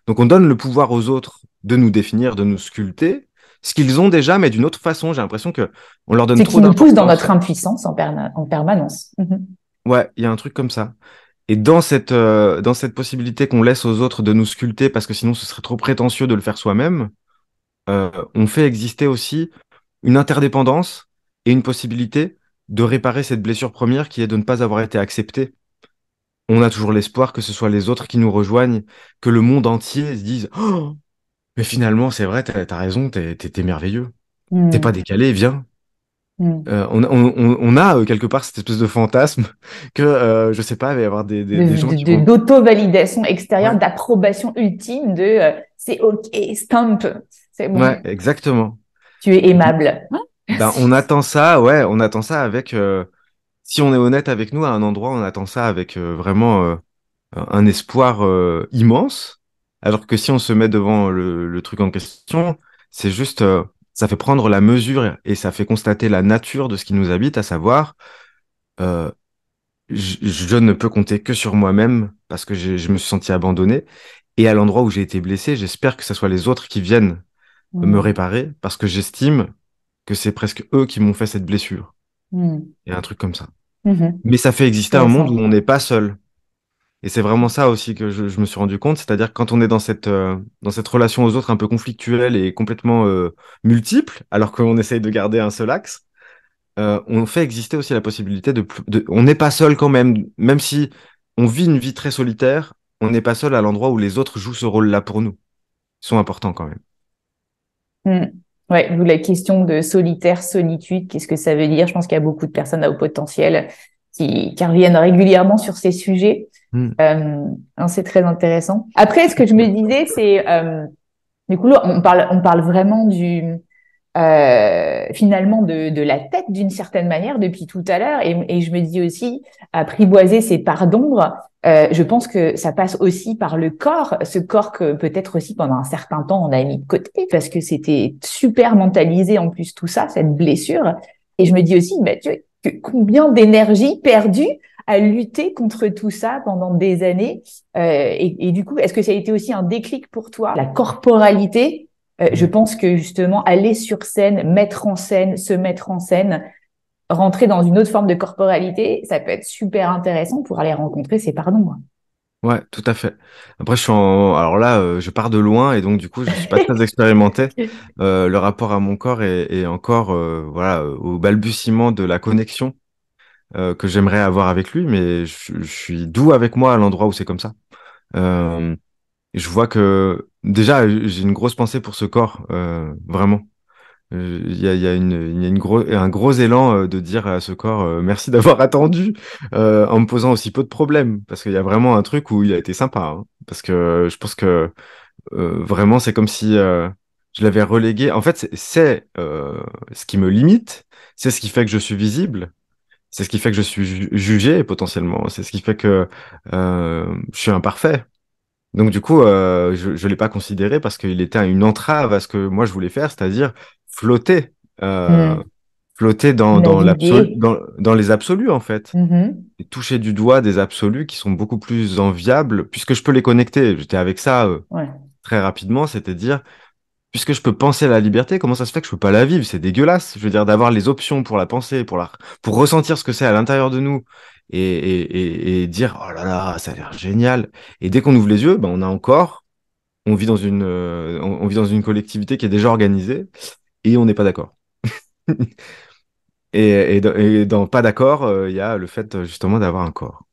Donc on donne le pouvoir aux autres de nous définir, de nous sculpter, ce qu'ils ont déjà, mais d'une autre façon. J'ai l'impression que on leur donne Ce qui trop nous pousse dans notre d'importance. impuissance en permanence. Mhm. Ouais, il y a un truc comme ça. Et dans cette possibilité qu'on laisse aux autres de nous sculpter, parce que sinon ce serait trop prétentieux de le faire soi-même, on fait exister aussi une interdépendance et une possibilité de réparer cette blessure première qui est de ne pas avoir été accepté. On a toujours l'espoir que ce soit les autres qui nous rejoignent, que le monde entier se dise oh, mais finalement, c'est vrai, t'as raison, t'es merveilleux. T'es pas Mhm. décalé, viens. Mhm. On a quelque part cette espèce de fantasme que, je sais pas, il va y avoir des gens qui vont. D'auto-validation extérieure, Ouais, d'approbation ultime de c'est OK, stamp, c'est ouais, bon, exactement. tu es aimable. Ah, Ben, merci. on attend ça, ouais, on attend ça avec, si on est honnête avec nous, à un endroit, on attend ça avec vraiment un espoir immense. Alors que si on se met devant le truc en question, c'est juste, ça fait prendre la mesure et ça fait constater la nature de ce qui nous habite, à savoir, euh, je ne peux compter que sur moi-même parce que je me suis senti abandonné. Et à l'endroit où j'ai été blessé, j'espère que ce soit les autres qui viennent me Mhm. réparer parce que j'estime que c'est presque eux qui m'ont fait cette blessure. Mhm. Il y a un truc comme ça. Mhm. Mais ça fait exister un monde où Intéressant. on n'est pas seul. Et c'est vraiment ça aussi que je me suis rendu compte, c'est-à-dire que quand on est dans cette relation aux autres un peu conflictuelle et complètement multiple, alors qu'on essaye de garder un seul axe, on fait exister aussi la possibilité on n'est pas seul quand même, même si on vit une vie très solitaire, on n'est pas seul à l'endroit où les autres jouent ce rôle-là pour nous. Ils sont importants quand même. Mhm. Ouais, d'où la question de solitaire, solitude, qu'est-ce que ça veut dire? Je pense qu'il y a beaucoup de personnes à haut potentiel qui reviennent régulièrement sur ces sujets. Hmm. Hein, c'est très intéressant. Après, ce que je me disais, c'est du coup, là, on parle vraiment finalement de la tête d'une certaine manière depuis tout à l'heure. Et je me dis aussi, apprivoiser ces parts d'ombre, je pense que ça passe aussi par le corps, ce corps que peut-être aussi pendant un certain temps on a mis de côté parce que c'était super mentalisé en plus tout ça, cette blessure. Et je me dis aussi, bah, tu vois, combien d'énergie perdue à lutter contre tout ça pendant des années. Et du coup, est-ce que ça a été aussi un déclic pour toi, la corporalité? Je Hmm. pense que justement, aller sur scène, mettre en scène, se mettre en scène, rentrer dans une autre forme de corporalité, ça peut être super intéressant pour aller rencontrer ses pardons. Ouais, tout à fait. Après, alors là, je pars de loin et donc du coup, je suis pas très expérimenté. Le rapport à mon corps est encore, voilà, au balbutiement de la connexion que j'aimerais avoir avec lui, mais je suis doux avec moi à l'endroit où c'est comme ça. Euh, je vois que déjà, j'ai une grosse pensée pour ce corps, vraiment. Il y a un gros élan de dire à ce corps merci d'avoir attendu en me posant aussi peu de problèmes, parce qu'il y a vraiment un truc où il a été sympa, hein. Parce que je pense que vraiment, c'est comme si je l'avais relégué. En fait, c'est ce qui me limite, c'est ce qui fait que je suis visible. C'est ce qui fait que je suis jugé potentiellement. C'est ce qui fait que je suis imparfait. Donc du coup, je ne l'ai pas considéré parce qu'il était une entrave à ce que moi je voulais faire, c'est-à-dire flotter, euh, Hmm. flotter Naviguer. dans les absolus en fait, Mhm. et toucher du doigt des absolus qui sont beaucoup plus enviables, puisque je peux les connecter. J'étais avec ça Ouais. très rapidement, c'est à dire puisque je peux penser la liberté, comment ça se fait que je peux pas la vivre? C'est dégueulasse. Je veux dire, d'avoir les options pour la penser, pour ressentir ce que c'est à l'intérieur de nous et dire, oh là là, ça a l'air génial. Et dès qu'on ouvre les yeux, ben, on vit dans une collectivité qui est déjà organisée et on n'est pas d'accord. Et dans pas d'accord, il y a le fait justement d'avoir un corps.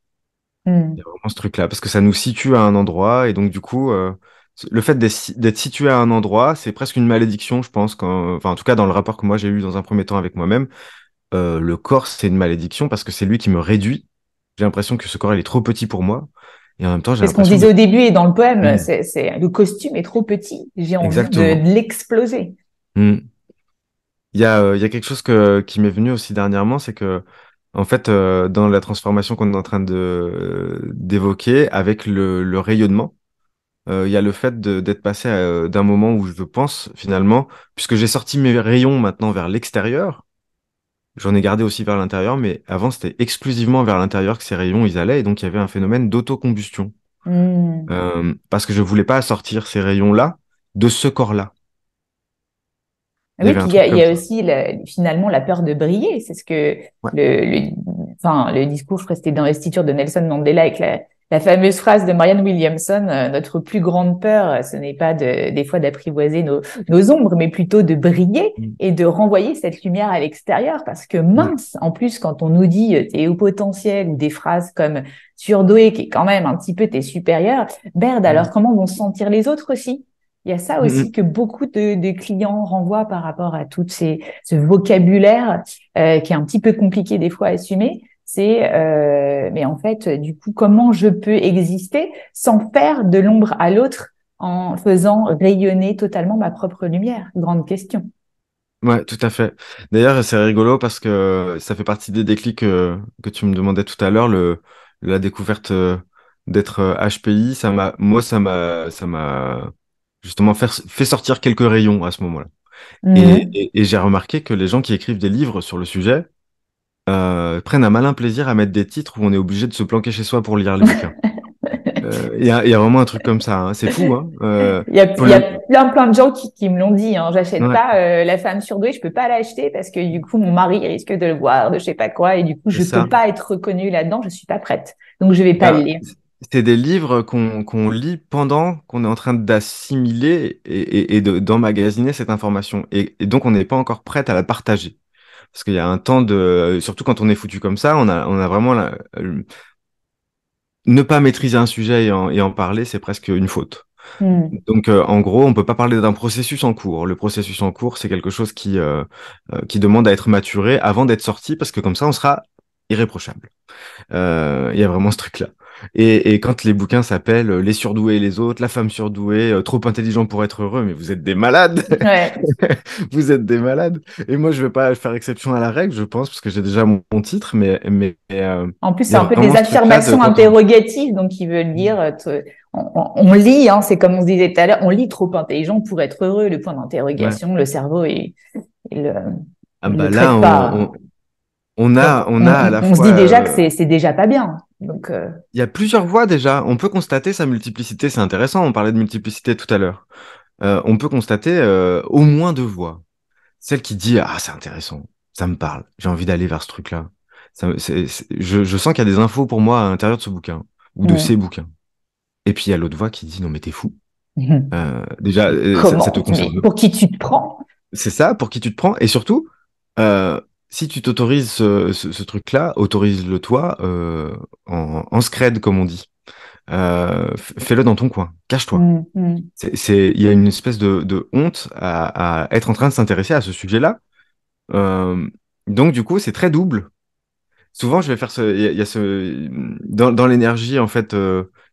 Il y a Hmm. vraiment ce truc-là, parce que ça nous situe à un endroit, et donc du coup, le fait d'être situé à un endroit, c'est presque une malédiction, je pense, enfin en tout cas dans le rapport que moi j'ai eu dans un premier temps avec moi-même, le corps c'est une malédiction parce que c'est lui qui me réduit. J'ai l'impression que ce corps il est trop petit pour moi, Et en même temps, j'ai C'est ce qu'on se l'impression disait de... au début et dans le poème, Mm, le costume est trop petit. J'ai envie exactement. de l'exploser. Mm. Il y a quelque chose qui m'est venu aussi dernièrement, c'est que, en fait, dans la transformation qu'on est en train d'évoquer, avec le rayonnement, il y a le fait d'être passé d'un moment où je pense, finalement, puisque j'ai sorti mes rayons maintenant vers l'extérieur, j'en ai gardé aussi vers l'intérieur, mais avant, c'était exclusivement vers l'intérieur que ces rayons, ils allaient, et donc il y avait un phénomène d'autocombustion. Hmm. Parce que je voulais pas sortir ces rayons-là de ce corps-là. Il y Oui, avait puis un truc il comme y a ça. aussi finalement la peur de briller. C'est ce que Ouais. enfin, le discours, je crois que c'était d'investiture de Nelson Mandela avec la fameuse phrase de Marianne Williamson, notre plus grande peur, ce n'est pas des fois d'apprivoiser nos ombres, mais plutôt de briller Mm. et de renvoyer cette lumière à l'extérieur. Parce que Mm. mince, en plus, quand on nous dit t'es au potentiel ou des phrases comme surdoué, qui est quand même un petit peu t'es supérieur, merde, Mm. alors comment vont se sentir les autres aussi? Il y a ça Mm. aussi que beaucoup de clients renvoient par rapport à ce vocabulaire qui est un petit peu compliqué des fois à assumer. Mais en fait, du coup, comment je peux exister sans faire de l'ombre à l'autre en faisant rayonner totalement ma propre lumière? Grande question. Ouais, tout à fait. D'ailleurs, c'est rigolo parce que ça fait partie des déclics que tu me demandais tout à l'heure, la découverte d'être HPI, ça m'a justement fait sortir quelques rayons à ce moment-là. Mhm. Et j'ai remarqué que les gens qui écrivent des livres sur le sujet prennent un malin plaisir à mettre des titres où on est obligé de se planquer chez soi pour lire les bouquins. Il y a vraiment un truc comme ça, hein. C'est fou, hein. Il y a plein de gens qui me l'ont dit, hein. J'achète Ouais, pas La femme surdouée, je peux pas l'acheter parce que du coup mon mari risque de le voir, de je sais pas quoi, et du coup c'est je peux ça. pas être reconnue là-dedans, je suis pas prête, donc je vais pas le Ben, lire. c'est des livres qu'on lit pendant qu'on est en train d'assimiler et d'emmagasiner cette information. Et donc, on n'est pas encore prête à la partager. Parce qu'il y a un temps de... Surtout quand on est foutu comme ça, on a vraiment... ne pas maîtriser un sujet et en parler, c'est presque une faute. Hmm. Donc, en gros, on peut pas parler d'un processus en cours. Le processus en cours, c'est quelque chose qui demande à être maturé avant d'être sorti, parce que comme ça, on sera irréprochable. Il y a vraiment ce truc-là. Et quand les bouquins s'appellent Les surdoués et les autres, La femme surdouée, Trop intelligent pour être heureux, mais vous êtes des malades! Ouais. Vous êtes des malades! Et moi, je vais pas faire exception à la règle, je pense, parce que j'ai déjà mon titre, mais En plus, il y c'est a un peu vraiment des ce truc-là de affirmations quand on... interrogatives, donc qui veulent dire, on lit, hein, c'est comme on se disait tout à l'heure, on lit trop intelligent pour être heureux. Le point Ouais. d'interrogation, le cerveau, il le, Ah il le bah là, traite pas. Donc, on a à la on se fois... dit déjà que c'est déjà pas bien. Donc, il y a plusieurs voies déjà. On peut constater sa multiplicité, c'est intéressant. On parlait de multiplicité tout à l'heure. On peut constater au moins deux voies. Celle qui dit, ah, c'est intéressant, ça me parle, j'ai envie d'aller vers ce truc-là. Je sens qu'il y a des infos pour moi à l'intérieur de ce bouquin, ou de ces hmm. bouquins. Et puis il y a l'autre voix qui dit, non mais t'es fou. Déjà, ça te Comment? Mais concerne. pour qui tu te prends? C'est ça, pour qui tu te prends. Et surtout, euh, si tu t'autorises ce truc-là, autorise-le toi en scred, comme on dit. Fais-le dans ton coin, cache-toi. Hmm, hmm, Il y a une espèce de honte à être en train de s'intéresser à ce sujet-là. Euh, donc, du coup, c'est très double. Souvent, je vais faire il y a dans l'énergie, en fait,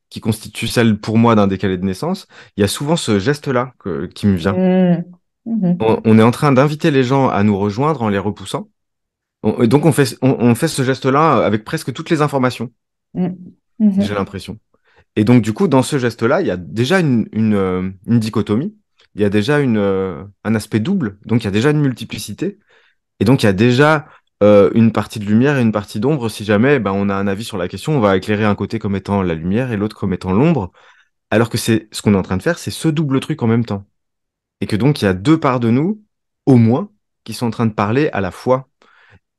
qui constitue celle pour moi d'un décalé de naissance, il y a souvent ce geste-là qui me vient. hmm, hmm, On est en train d'inviter les gens à nous rejoindre en les repoussant. Et donc, on fait ce geste-là avec presque toutes les informations, hmm, hmm, j'ai l'impression. Et donc, du coup, dans ce geste-là, il y a déjà une dichotomie. Il y a déjà un aspect double. Donc, il y a déjà une multiplicité. Et donc, il y a déjà une partie de lumière et une partie d'ombre. Si jamais ben, on a un avis sur la question, on va éclairer un côté comme étant la lumière et l'autre comme étant l'ombre. Alors que c'est ce qu'on est en train de faire, c'est ce double truc en même temps. Et que donc, il y a deux parts de nous, au moins, qui sont en train de parler à la fois.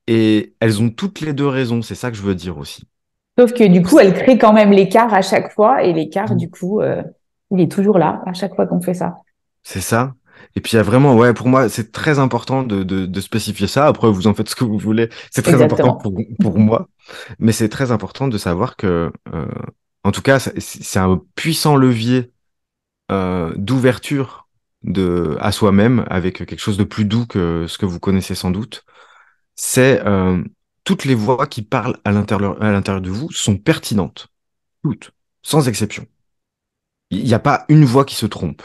Et elles ont toutes les deux raison. C'est ça que je veux dire aussi. Sauf que du coup, elle crée quand même l'écart à chaque fois, et l'écart, du coup, il est toujours là à chaque fois qu'on fait ça. C'est ça. Et puis il y a vraiment, ouais, pour moi, c'est très important de spécifier ça. Après, vous en faites ce que vous voulez. C'est très important Exactement. pour moi. Mais c'est très important de savoir que, en tout cas, c'est un puissant levier d'ouverture à soi-même avec quelque chose de plus doux que ce que vous connaissez sans doute. C'est toutes les voix qui parlent à l'intérieur de vous sont pertinentes. Toutes. sans exception. Il n'y a pas une voix qui se trompe.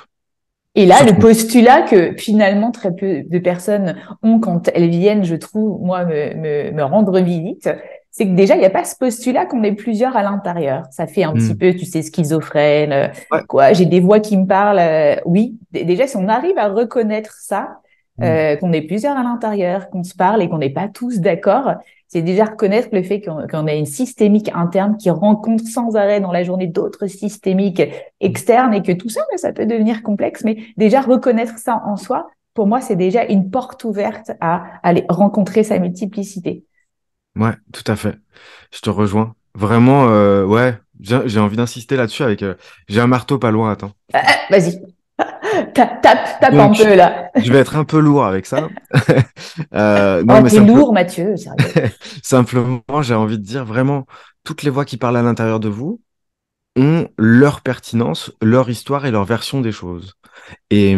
Et là, le Surtout. postulat que finalement très peu de personnes ont quand elles viennent, je trouve, moi, me rendre visite, c'est que déjà, il n'y a pas ce postulat qu'on est plusieurs à l'intérieur. Ça fait un petit Hmm. peu, tu sais, schizophrène, Ouais. quoi, j'ai des voix qui me parlent. Oui, déjà, si on arrive à reconnaître ça, Hmm. qu'on est plusieurs à l'intérieur, qu'on se parle et qu'on n'est pas tous d'accord, c'est déjà reconnaître le fait qu'on a une systémique interne qui rencontre sans arrêt dans la journée d'autres systémiques externes et que tout ça, ça peut devenir complexe, mais déjà reconnaître ça en soi, pour moi, c'est déjà une porte ouverte à aller rencontrer sa multiplicité. Ouais, tout à fait. Je te rejoins. Vraiment, ouais, j'ai envie d'insister là-dessus avec. J'ai un marteau pas loin, attends. Vas-y, tape un Donc, peu là. je vais être un peu lourd avec ça. Non, Oh, mais t'es lourd, Mathieu, sérieux. simplement, j'ai envie de dire vraiment, toutes les voix qui parlent à l'intérieur de vous ont leur pertinence, leur histoire et leur version des choses. Et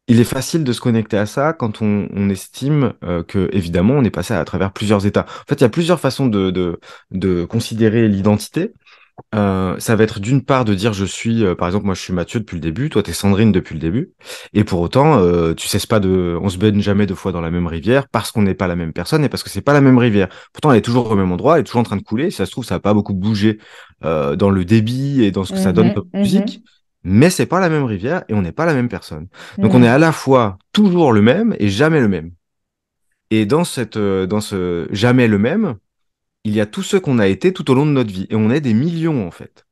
il est facile de se connecter à ça quand on estime que, évidemment, on est passé à travers plusieurs états. En fait, il y a plusieurs façons de considérer l'identité. Ça va être d'une part de dire je suis, par exemple, moi je suis Mathieu depuis le début, toi t'es Sandrine depuis le début, et pour autant, tu cesses pas on se baigne jamais deux fois dans la même rivière parce qu'on n'est pas la même personne et parce que c'est pas la même rivière. Pourtant, elle est toujours au même endroit, elle est toujours en train de couler. Si ça se trouve, ça a pas beaucoup bougé dans le débit et dans ce que ça donne comme Mhm, musique, mhm, mais c'est pas la même rivière et on n'est pas la même personne. Donc on est à mhm. la fois toujours le même et jamais le même. Et dans ce jamais le même, il y a tous ceux qu'on a été tout au long de notre vie et on est des millions en fait.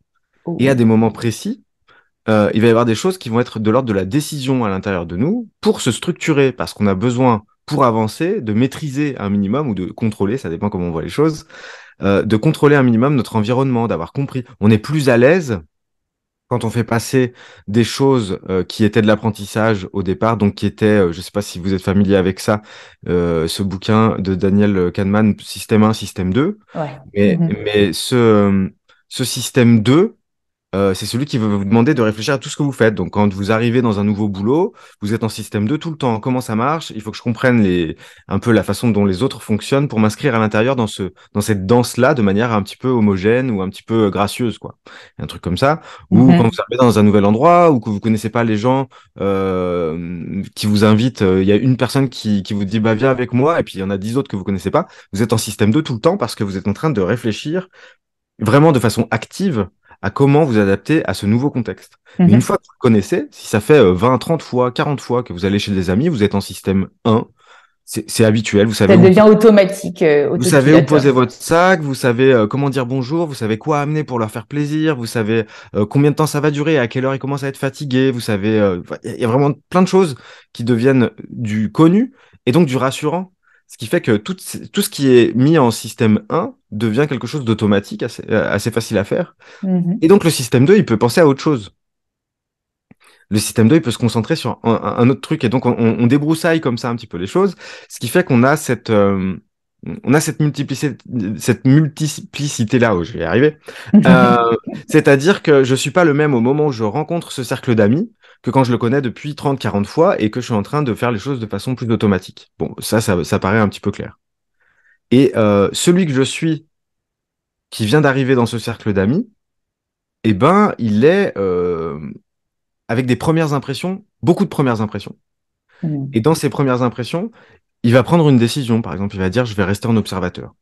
Et à des Oh. moments précis, il va y avoir des choses qui vont être de l'ordre de la décision à l'intérieur de nous pour se structurer, parce qu'on a besoin, pour avancer, de maîtriser un minimum ou de contrôler, ça dépend comment on voit les choses, de contrôler un minimum notre environnement, d'avoir compris. On est plus à l'aise quand on fait passer des choses qui étaient de l'apprentissage au départ, donc qui étaient, je ne sais pas si vous êtes familier avec ça, ce bouquin de Daniel Kahneman, Système 1, Système 2, Ouais. Mhm. mais ce système 2, c'est celui qui va vous demander de réfléchir à tout ce que vous faites. Donc, quand vous arrivez dans un nouveau boulot, vous êtes en système 2 tout le temps. Comment ça marche? Il faut que je comprenne un peu la façon dont les autres fonctionnent pour m'inscrire à l'intérieur dans cette danse-là de manière un petit peu homogène ou un petit peu gracieuse, quoi. Un truc comme ça. Ou quand vous Mhm. arrivez dans un nouvel endroit ou que vous connaissez pas les gens qui vous invitent, il y a une personne qui vous dit, bah, viens avec moi, et puis il y en a 10 autres que vous connaissez pas. Vous êtes en système 2 tout le temps parce que vous êtes en train de réfléchir vraiment de façon active à comment vous adapter à ce nouveau contexte. Mais une Mhm. fois que vous le connaissez, si ça fait 20, 30 fois, 40 fois que vous allez chez des amis, vous êtes en système 1, c'est habituel, Ça devient automatique, vous savez où autopilote. poser votre sac, vous savez comment dire bonjour, vous savez quoi amener pour leur faire plaisir, vous savez combien de temps ça va durer, à quelle heure ils commencent à être fatigués, vous savez, il y a vraiment plein de choses qui deviennent du connu et donc du rassurant. Ce qui fait que tout ce qui est mis en système 1 devient quelque chose d'automatique, assez facile à faire. Et Mhm. donc le système 2, il peut penser à autre chose. Le système 2, il peut se concentrer sur un autre truc. Et donc, on débroussaille comme ça un petit peu les choses. Ce qui fait qu'on a on a cette multiplicité-là, oh, je vais y arriver. Euh, C'est-à-dire que je suis pas le même au moment où je rencontre ce cercle d'amis que quand je le connais depuis 30, 40 fois et que je suis en train de faire les choses de façon plus automatique. Bon, ça paraît un petit peu clair. Et celui que je suis, qui vient d'arriver dans ce cercle d'amis, eh ben, il est avec des premières impressions, beaucoup de premières impressions. Et Mhm. dans ces premières impressions, il va prendre une décision. Par exemple, il va dire, je vais rester en observateur.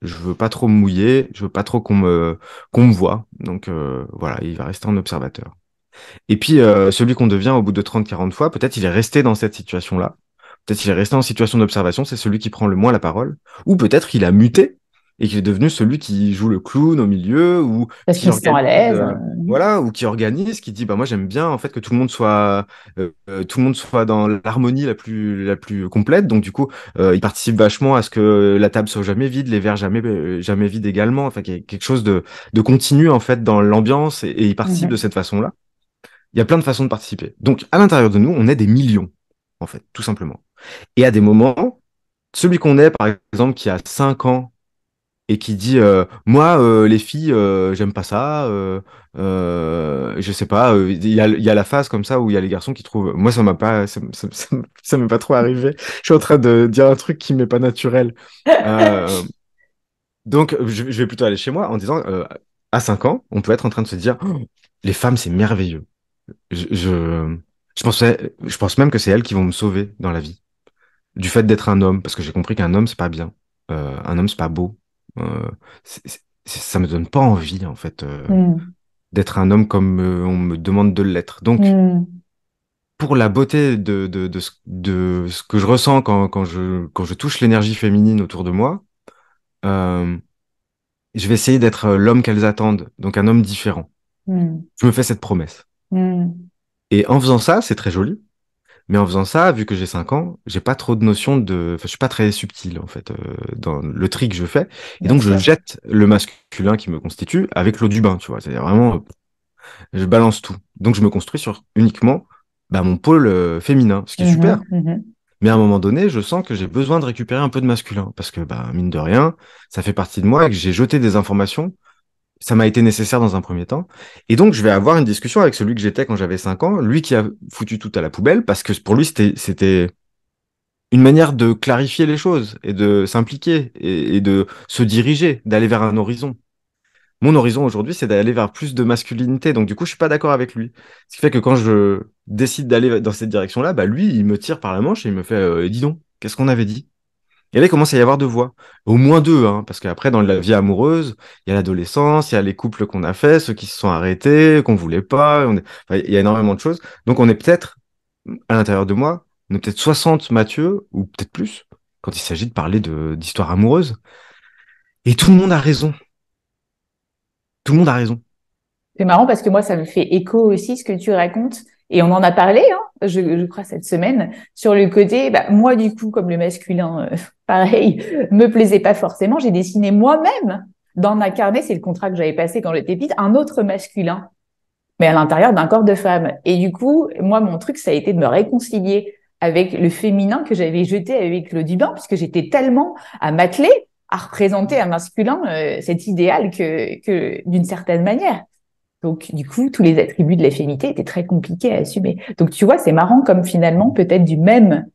Je veux pas trop me mouiller, je veux pas trop qu'on me voit. Donc voilà, il va rester en observateur. Et puis celui qu'on devient au bout de 30, 40 fois, peut-être il est resté dans cette situation-là. Peut-être qu'il est resté en situation d'observation, c'est celui qui prend le moins la parole. Ou peut-être qu'il a muté et qu'il est devenu celui qui joue le clown au milieu ou Parce qui qu'ils se sent organise, à l'aise. voilà, ou qui organise, qui dit bah moi j'aime bien en fait que tout le monde soit dans l'harmonie la plus complète. Donc du coup, il participe vachement à ce que la table soit jamais vide, les verres jamais vides également. Enfin, qu'il y ait quelque chose de continu en fait dans l'ambiance et il participe de Mhm. cette façon-là. Il y a plein de façons de participer. Donc, à l'intérieur de nous, on est des millions, en fait, tout simplement. Et à des moments, celui qu'on est, par exemple, qui a 5 ans et qui dit moi, les filles, j'aime pas ça, je sais pas, il y a la phase comme ça où il y a les garçons qui trouvent. Moi, ça m'a pas, ça m'est pas trop arrivé. Je suis en train de dire un truc qui m'est pas naturel. Euh, donc, je vais plutôt aller chez moi en disant à 5 ans, on peut être en train de se dire, oh, les femmes, c'est merveilleux. Je, je, je pense même que c'est elles qui vont me sauver dans la vie. Du fait d'être un homme, parce que j'ai compris qu'un homme, c'est pas bien. Un homme, c'est pas beau. Euh, ça me donne pas envie, en fait, Mm. d'être un homme comme on me demande de l'être. Donc, Mm. pour la beauté de ce que je ressens quand je touche l'énergie féminine autour de moi, euh, je vais essayer d'être l'homme qu'elles attendent, donc un homme différent. Mm. Je me fais cette promesse. Mm. Et en faisant ça, c'est très joli. Mais en faisant ça, vu que j'ai 5 ans, j'ai pas trop de notion de. Enfin, je suis pas très subtil, en fait, dans le tri que je fais. Et Bien donc, je sûr. jette le masculin qui me constitue avec l'eau du bain, tu vois. C'est-à-dire vraiment, je balance tout. Donc, je me construis sur uniquement bah, mon pôle féminin, ce qui est super. Mhm, mhm. Mais à un moment donné, je sens que j'ai besoin de récupérer un peu de masculin. Parce que, bah, mine de rien, ça fait partie de moi et que j'ai jeté des informations. Ça m'a été nécessaire dans un premier temps. Et donc, je vais avoir une discussion avec celui que j'étais quand j'avais 5 ans, lui qui a foutu tout à la poubelle, parce que pour lui, c'était une manière de clarifier les choses et de s'impliquer et de se diriger, d'aller vers un horizon. Mon horizon aujourd'hui, c'est d'aller vers plus de masculinité. Donc, du coup, je suis pas d'accord avec lui. Ce qui fait que quand je décide d'aller dans cette direction-là, bah, lui, il me tire par la manche et il me fait dis donc, qu'est-ce qu'on avait dit? Et là, il commence à y avoir deux voix. Au moins deux, hein, parce qu'après, dans la vie amoureuse, il y a l'adolescence, il y a les couples qu'on a fait, ceux qui se sont arrêtés, qu'on voulait pas. Enfin, il y a énormément de choses. Donc, on est peut-être, à l'intérieur de moi, on est peut-être 60 Mathieu, ou peut-être plus, quand il s'agit de parler d'histoire amoureuse. Et tout le monde a raison. Tout le monde a raison. C'est marrant parce que moi, ça me fait écho aussi ce que tu racontes. Et on en a parlé, hein, je crois, cette semaine, sur le côté, bah, moi, du coup, comme le masculin, pareil, me plaisait pas forcément. J'ai dessiné moi-même, dans ma carnet, c'est le contrat que j'avais passé quand j'étais petite, un autre masculin, mais à l'intérieur d'un corps de femme. Et du coup, moi, mon truc, ça a été de me réconcilier avec le féminin que j'avais jeté avec le du bain, puisque j'étais tellement à m'atteler, à représenter un masculin, cet idéal que d'une certaine manière. Donc, du coup, tous les attributs de la féminité étaient très compliqués à assumer. Donc, tu vois, c'est marrant comme finalement, peut-être du même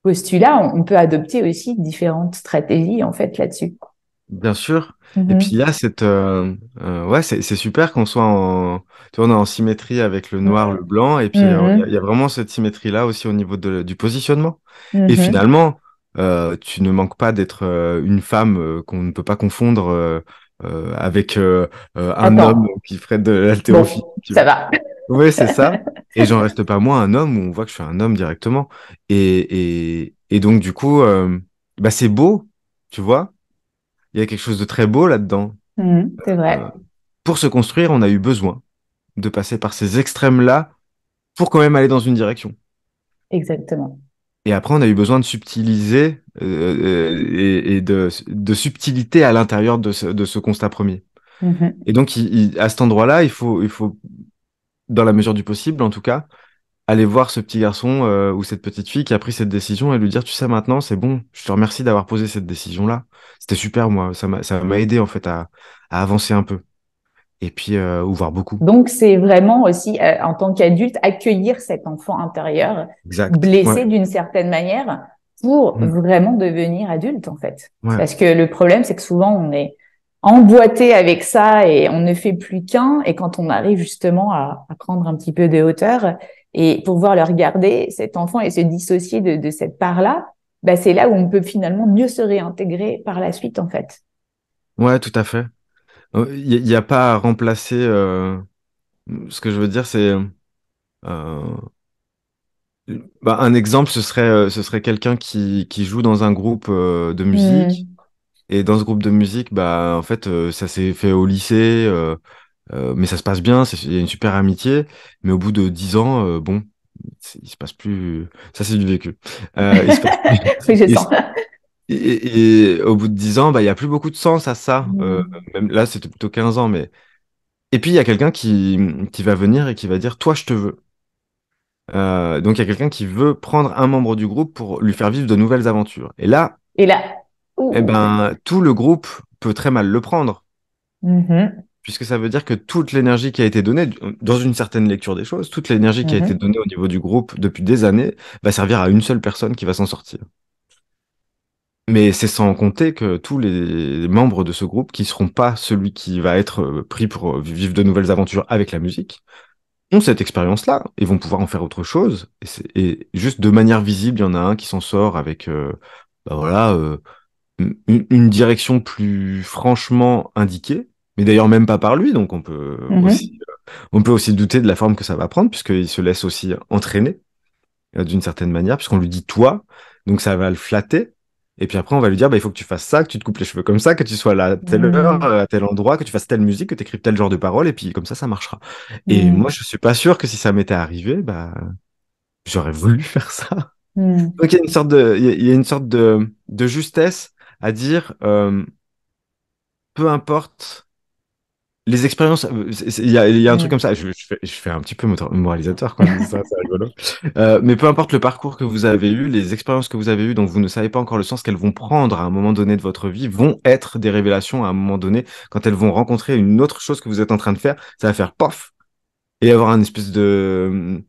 postulat, on peut adopter aussi différentes stratégies, en fait, là-dessus. Bien sûr. Et puis il y Mhm. a cette ouais c'est super qu'on soit en tu vois, on est en symétrie avec le noir, le blanc et puis il y a Mhm. vraiment cette symétrie là aussi au niveau du positionnement. Et Mhm. finalement tu ne manques pas d'être une femme qu'on ne peut pas confondre avec un homme Attends, qui ferait de l'haltérophilie, bon, tu ça vois. va. Oui, c'est ça. Et j'en reste pas moins un homme où on voit que je suis un homme directement. Et donc du coup bah c'est beau, tu vois. Il y a quelque chose de très beau là-dedans. Mhm, c'est Euh, vrai, pour se construire, on a eu besoin de passer par ces extrêmes-là pour quand même aller dans une direction. exactement. Et après, on a eu besoin de subtiliser et de subtilité à l'intérieur de ce constat premier. Mhm. Et donc, à cet endroit-là, il faut, dans la mesure du possible, en tout cas, aller voir ce petit garçon ou cette petite fille qui a pris cette décision et lui dire, tu sais, maintenant, c'est bon, je te remercie d'avoir posé cette décision-là. C'était super, moi. Ça m'a aidé, en fait, à avancer un peu. Et puis, ou voir beaucoup. Donc, c'est vraiment aussi, en tant qu'adulte, accueillir cet enfant intérieur Exact. Ouais. blessé d'une certaine manière pour Mm. vraiment devenir adulte, en fait. Ouais. Parce que le problème, c'est que souvent, on est emboîté avec ça et on ne fait plus qu'un. Et quand on arrive justement à prendre un petit peu de hauteur et pouvoir le regarder, cet enfant, et se dissocier de cette part-là, bah, c'est là où on peut finalement mieux se réintégrer par la suite, en fait. Ouais, tout à fait. Il y a pas à remplacer. Ce que je veux dire, c'est bah, un exemple, ce serait quelqu'un qui joue dans un groupe de musique. Hmm. Et dans ce groupe de musique, bah, en fait, ça s'est fait au lycée, mais ça se passe bien, il y a une super amitié. Mais au bout de 10 ans, bon, il se passe plus. Ça, c'est du vécu. Il se passe plus. Oui, je Et, sens. et au bout de 10 ans, bah, il y a plus beaucoup de sens à ça. Hmm. Même là, c'était plutôt 15 ans, mais. Et puis, il y a quelqu'un qui va venir et qui va dire, toi, je te veux. Donc, il y a quelqu'un qui veut prendre un membre du groupe pour lui faire vivre de nouvelles aventures. Et là, Et là, eh ouh. ben, tout le groupe peut très mal le prendre, Mhm. puisque ça veut dire que toute l'énergie qui a été donnée, dans une certaine lecture des choses, toute l'énergie qui a été Mhm. donnée au niveau du groupe depuis des années va servir à une seule personne qui va s'en sortir. Mais c'est sans compter que tous les membres de ce groupe, qui seront pas celui qui va être pris pour vivre de nouvelles aventures avec la musique, ont cette expérience-là et vont pouvoir en faire autre chose. Et juste de manière visible, il y en a un qui s'en sort avec bah voilà, une direction plus franchement indiquée, mais d'ailleurs même pas par lui, donc Mhm. on peut aussi douter de la forme que ça va prendre, puisqu'il se laisse aussi entraîner d'une certaine manière, puisqu'on lui dit toi, donc ça va le flatter. Et puis après, on va lui dire, bah, il faut que tu fasses ça, que tu te coupes les cheveux comme ça, que tu sois là à telle heure, Mhm. à tel endroit, que tu fasses telle musique, que tu écrives tel genre de paroles, et puis comme ça marchera. Et moi, Mhm. je suis pas sûr que si ça m'était arrivé, bah, j'aurais voulu faire ça. Mhm. Donc il y a une sorte de justesse à dire, peu importe les expériences, il y a un truc comme Mhm. ça, je fais un petit peu moralisateur quand je dis ça, c'est rigolo. Mais peu importe le parcours que vous avez eu, les expériences que vous avez eues dont vous ne savez pas encore le sens qu'elles vont prendre à un moment donné de votre vie, vont être des révélations à un moment donné, quand elles vont rencontrer une autre chose que vous êtes en train de faire, ça va faire pof, et avoir un espèce de,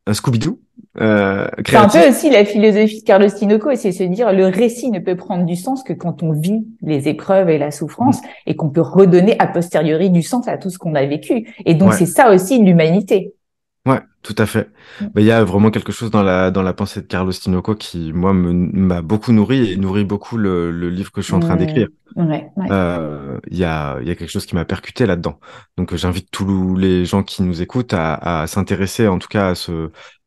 un Scooby-Doo, C'est un peu créatif. aussi la philosophie de Carlos Tinoco, et c'est se dire le récit ne peut prendre du sens que quand on vit les épreuves et la souffrance et qu'on peut redonner a posteriori du sens à tout ce qu'on a vécu. Et donc Ouais. c'est ça aussi l'humanité. Ouais, tout à fait. Mais il y a vraiment quelque chose dans la pensée de Carlos Tinoco qui, moi, m'a beaucoup nourri et nourrit beaucoup le livre que je suis en train d'écrire. Ouais, ouais. Il y a quelque chose qui m'a percuté là-dedans. Donc, j'invite tous les gens qui nous écoutent à s'intéresser, en tout cas,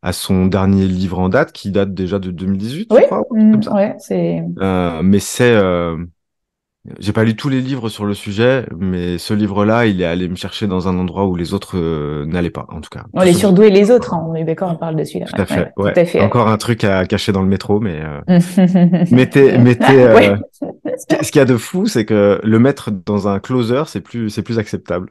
à son dernier livre en date, qui date déjà de 2018, je Oui, crois, ou un truc comme ça. ouais, c'est. Mais j'ai pas lu tous les livres sur le sujet, mais ce livre-là, il est allé me chercher dans un endroit où les autres n'allaient pas, en tout cas. On Tout les ce dont... surdoués les autres, hein, on est d'accord, on parle de celui-là. Tout Ouais, à ouais, fait, ouais, tout ouais. à fait. Encore un truc à cacher dans le métro, mais Ouais. ce qu'il y a de fou, c'est que le mettre dans un closer, c'est plus acceptable.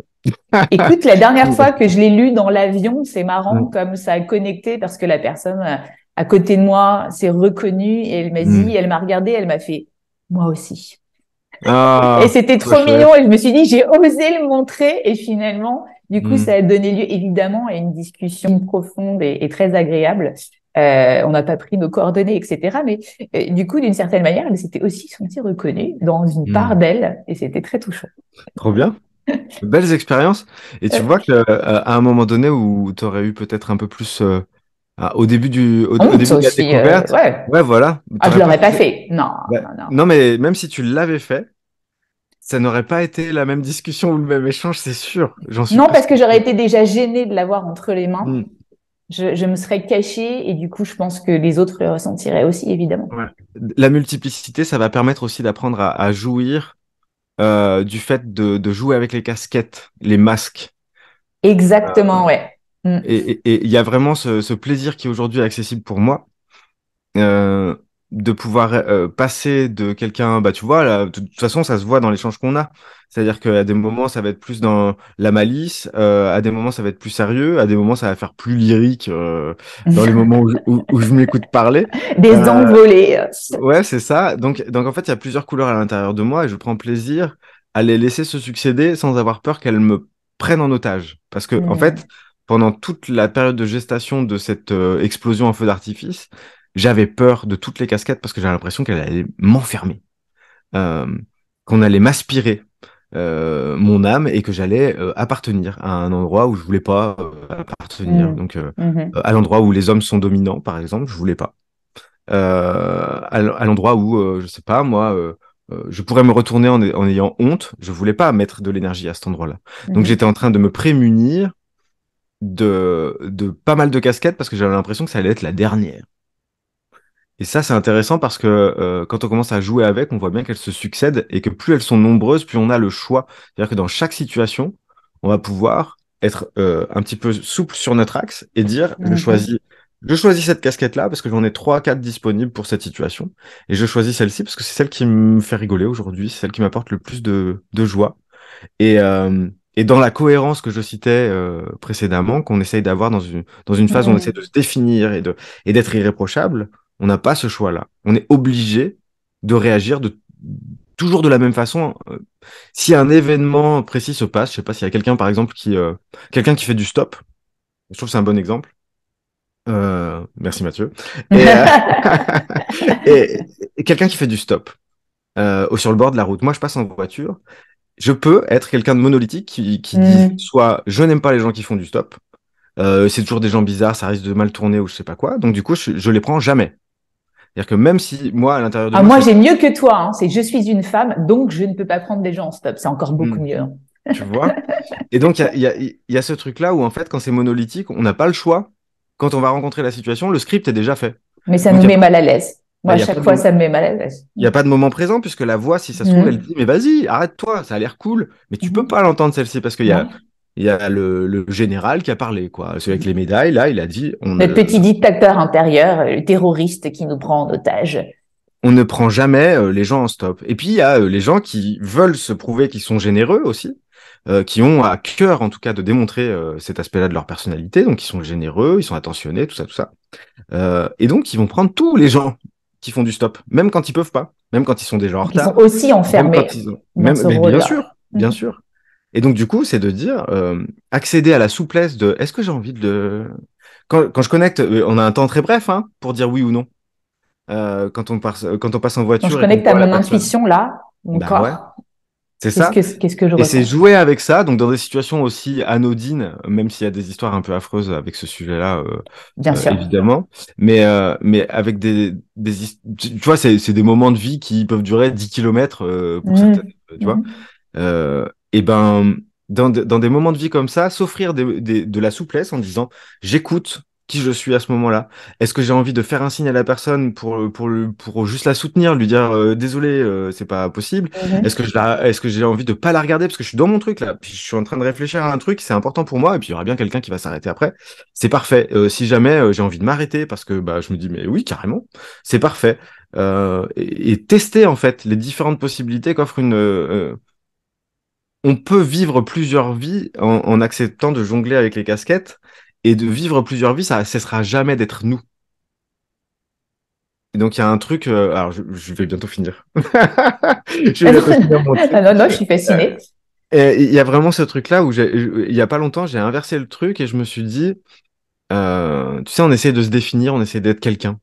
Écoute, la dernière fois que je l'ai lu dans l'avion, c'est marrant Mm. comme ça a connecté parce que la personne à côté de moi s'est reconnue et elle m'a dit, Mm. elle m'a regardé, elle m'a fait, moi aussi. Et Ah, c'était trop trop chouette. mignon et je me suis dit, j'ai osé le montrer et finalement, du coup, ça Mm. a donné lieu évidemment à une discussion profonde et très agréable. On n'a pas pris nos coordonnées, etc. Mais du coup, d'une certaine manière, elle s'était aussi sentie reconnue dans une part Mm. d'elle et c'était très touchant. Trop bien. Belles expériences. Et tu vois que, à un moment donné où tu aurais eu peut-être un peu plus, au Honte début de la aussi, découverte, ouais. ouais, voilà, Ah, je t'aurais pas l'aurais pas fait. fait. Non, Ouais. non, non. Non, mais même si tu l'avais fait, ça n'aurait pas été la même discussion ou le même échange, c'est sûr. J'en suis Non, plus parce que que j'aurais sûr. été déjà gênée de l'avoir entre les mains. Mm. Je me serais cachée et du coup, je pense que les autres le ressentiraient aussi, évidemment. Ouais. La multiplicité, ça va permettre aussi d'apprendre à jouir du fait de jouer avec les casquettes, les masques. Exactement, ouais. Mm. Et il y a vraiment ce plaisir qui aujourd'hui est accessible pour moi, euh, de pouvoir passer de quelqu'un, bah tu vois, là, de toute façon, ça se voit dans l'échange qu'on a. C'est-à-dire qu'à des moments, ça va être plus dans la malice, à des moments, ça va être plus sérieux, à des moments, ça va faire plus lyrique, dans les moments où je m'écoute parler. Des Euh, envolées. Ouais, c'est ça. Donc en fait, il y a plusieurs couleurs à l'intérieur de moi et je prends plaisir à les laisser se succéder sans avoir peur qu'elles me prennent en otage. Parce que, en Mm. fait, pendant toute la période de gestation de cette explosion en feu d'artifice, j'avais peur de toutes les casquettes parce que j'avais l'impression qu'elles allaient m'enfermer, euh, qu'on allait m'aspirer mon âme et que j'allais appartenir à un endroit où je voulais pas appartenir. Mm. Donc, Mhm. à l'endroit où les hommes sont dominants, par exemple, je voulais pas à l'endroit où, je sais pas, moi, je pourrais me retourner en ayant honte. Je voulais pas mettre de l'énergie à cet endroit-là. Donc Mhm. j'étais en train de me prémunir de pas mal de casquettes parce que j'avais l'impression que ça allait être la dernière. Et ça, c'est intéressant parce que quand on commence à jouer avec, on voit bien qu'elles se succèdent et que plus elles sont nombreuses, plus on a le choix. C'est-à-dire que dans chaque situation, on va pouvoir être un petit peu souple sur notre axe et dire, Mhm. je choisis cette casquette-là parce que j'en ai trois, quatre disponibles pour cette situation. Et je choisis celle-ci parce que c'est celle qui me fait rigoler aujourd'hui, c'est celle qui m'apporte le plus de joie. Et dans la cohérence que je citais précédemment, qu'on essaye d'avoir dans une phase où on essaie de Mhm. se définir et d'être irréprochable, on n'a pas ce choix-là. On est obligé de réagir toujours de la même façon. Si un événement précis se passe, je sais pas s'il y a quelqu'un, par exemple, quelqu'un qui fait du stop, je trouve que c'est un bon exemple. Merci Mathieu. Et, et, quelqu'un qui fait du stop sur le bord de la route. Moi, je passe en voiture. Je peux être quelqu'un de monolithique qui dit Hmm. soit je n'aime pas les gens qui font du stop, c'est toujours des gens bizarres, ça risque de mal tourner ou je sais pas quoi. Donc du coup, je les prends jamais. C'est-à-dire que même si moi, à l'intérieur de Ah, moi, moi, c'est j'ai mieux que toi, hein. C'est je suis une femme, donc je ne peux pas prendre des gens en stop. C'est encore beaucoup Hmm, mieux, hein. tu vois. Et donc il y a ce truc-là où en fait, quand c'est monolithique, on n'a pas le choix. Quand on va rencontrer la situation, le script est déjà fait. Mais ça Donc nous met mal à l'aise. Moi, bah, à il y a pas chaque de fois, ça me met mal à l'aise. il y a pas de moment présent puisque la voix, si ça se trouve, elle Mhm. dit mais vas-y, arrête-toi, ça a l'air cool. Mais tu peux Mhm. pas l'entendre celle-ci parce qu'il y a Non. il y a le général qui a parlé quoi. Celui avec les médailles là, il a dit Notre petit dictateur intérieur, le terroriste qui nous prend en otage. on ne prend jamais les gens en stop. Et puis il y a les gens qui veulent se prouver qu'ils sont généreux aussi, qui ont à cœur en tout cas de démontrer cet aspect-là de leur personnalité. Donc ils sont généreux, ils sont attentionnés, tout ça, tout ça. Et donc ils vont prendre tous les gens qui font du stop, même quand ils peuvent pas, même quand ils sont déjà en Donc, ils sont retard, aussi même quand enfermés ils ont, dans même, ce mais bien rôle-là. sûr, bien sûr. Et donc du coup, c'est de dire accéder à la souplesse de est-ce que j'ai envie de quand je connecte, on a un temps très bref hein, pour dire oui ou non. Quand on passe en Donc, je voiture et qu'on connecte à voit la mon personne. intuition, là, mon Bah ouais, corps. c'est ça. Qu'est-ce que je Et c'est ressens? jouer avec ça, donc dans des situations aussi anodines, même s'il y a des histoires un peu affreuses avec ce sujet-là, Bien sûr. évidemment, mais avec tu vois, c'est des moments de vie qui peuvent durer 10 kilomètres pour certaines, Mhm. tu vois. Mhm. Et ben, dans des moments de vie comme ça, s'offrir de la souplesse en disant, j'écoute qui je suis à ce moment-là. Est-ce que j'ai envie de faire un signe à la personne pour juste la soutenir, lui dire désolé, c'est pas possible. Mhm. Est-ce que j'ai envie de pas la regarder parce que je suis dans mon truc là, puis je suis en train de réfléchir à un truc, c'est important pour moi, et puis il y aura bien quelqu'un qui va s'arrêter après. C'est parfait. Si jamais j'ai envie de m'arrêter parce que bah je me dis mais oui carrément, c'est parfait. Et tester en fait les différentes possibilités qu'offre on peut vivre plusieurs vies en acceptant de jongler avec les casquettes et de vivre plusieurs vies, ça cessera jamais d'être nous. Et donc il y a un truc, alors je vais bientôt finir. Je vais bientôt finir mon Ah truc. non, non, je suis Euh, fascinée. et il y a vraiment ce truc-là où il y a pas longtemps, j'ai inversé le truc et je me suis dit, tu sais, on essaie de se définir, on essaie d'être quelqu'un.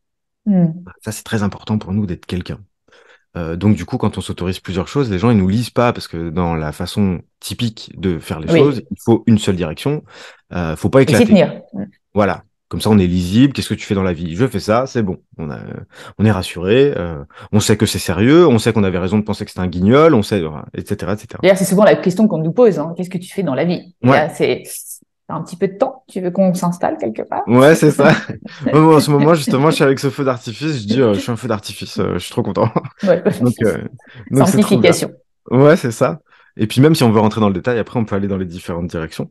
Hmm. Ça, c'est très important pour nous d'être quelqu'un. Donc du coup, quand on s'autorise plusieurs choses, les gens ils nous lisent pas parce que dans la façon typique de faire les choses, Oui, il faut une seule direction. Faut pas et s'y éclater. tenir. Voilà. Comme ça, on est lisible. Qu'est-ce que tu fais dans la vie? Je fais ça, c'est bon. On est rassuré. On sait que c'est sérieux. On sait qu'on avait raison de penser que c'était un guignol. On sait, voilà, etc., etc. D'ailleurs, c'est souvent la question qu'on nous pose, hein. Qu'est-ce que tu fais dans la vie? Et Ouais, là, t'as un petit peu de temps. Tu veux qu'on s'installe quelque part? ouais, c'est ça. Moi, en ce moment, justement, je suis avec ce feu d'artifice. Je dis, je suis un feu d'artifice. Je suis trop content. Ouais. Donc, c'est trop bien. Simplification. Ouais, c'est ça. Et puis même si on veut rentrer dans le détail, après, on peut aller dans les différentes directions.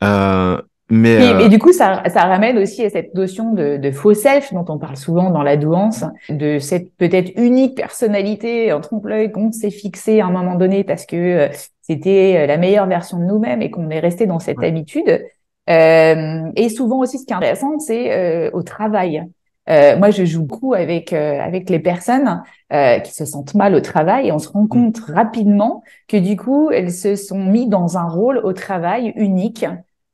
Euh, mais Mais du coup, ça ramène aussi à cette notion de faux self dont on parle souvent dans la douance, de cette peut-être unique personnalité en trompe-l'œil qu'on s'est fixé à un moment donné parce que c'était la meilleure version de nous-mêmes et qu'on est resté dans cette ouais, habitude. Et souvent aussi, ce qui est intéressant, c'est au travail. Moi, je joue beaucoup avec les personnes qui se sentent mal au travail et on se rend mm, compte rapidement que du coup, elles se sont mis dans un rôle au travail unique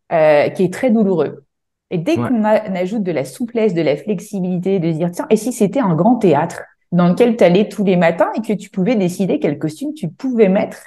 qui est très douloureux. Et dès ouais, on ajoute de la souplesse, de la flexibilité, de dire, tiens, et si c'était un grand théâtre dans lequel tu allais tous les matins et que tu pouvais décider quel costume tu pouvais mettre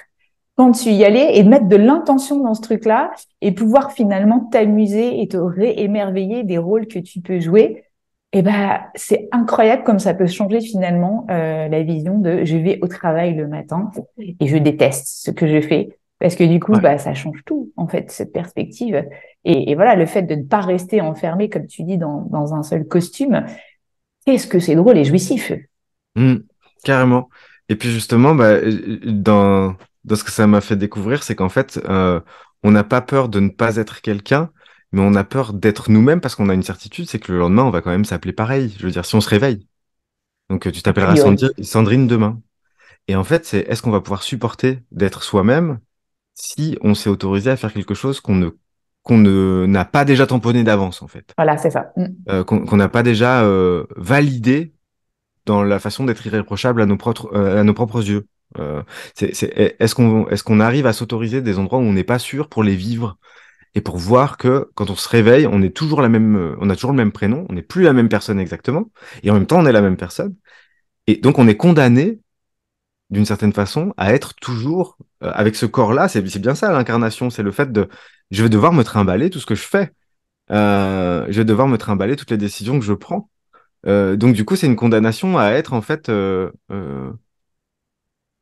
quand tu y allais et mettre de l'intention dans ce truc-là et pouvoir finalement t'amuser et te réémerveiller des rôles que tu peux jouer, et ben c'est incroyable comme ça peut changer finalement la vision de je vais au travail le matin et je déteste ce que je fais parce que du coup ouais. bah ça change tout en fait cette perspective et voilà le fait de ne pas rester enfermé comme tu dis dans un seul costume, qu'est-ce que c'est drôle et jouissif. Mm, carrément. Et puis justement, bah, dans ce que ça m'a fait découvrir, c'est qu'en fait, on n'a pas peur de ne pas être quelqu'un, mais on a peur d'être nous-mêmes parce qu'on a une certitude, c'est que le lendemain, on va quand même s'appeler pareil. Je veux dire, si on se réveille. Donc, tu A t'appelleras priori. Sandrine demain. Et en fait, c'est est-ce qu'on va pouvoir supporter d'être soi-même si on s'est autorisé à faire quelque chose qu'on n'a pas déjà tamponné d'avance, en fait. Voilà, c'est ça. Qu'on n'a pas déjà validé dans la façon d'être irréprochable à nos propres yeux. Euh, est-ce qu'on arrive à s'autoriser des endroits où on n'est pas sûr pour les vivre et pour voir que quand on se réveille, on est toujours on a toujours le même prénom, on n'est plus la même personne exactement, et en même temps on est la même personne. Et donc, on est condamné, d'une certaine façon, à être toujours avec ce corps-là. C'est bien ça, l'incarnation. C'est le fait de, je vais devoir me trimballer tout ce que je fais. Je vais devoir me trimballer toutes les décisions que je prends. Donc, du coup, c'est une condamnation à être, en fait,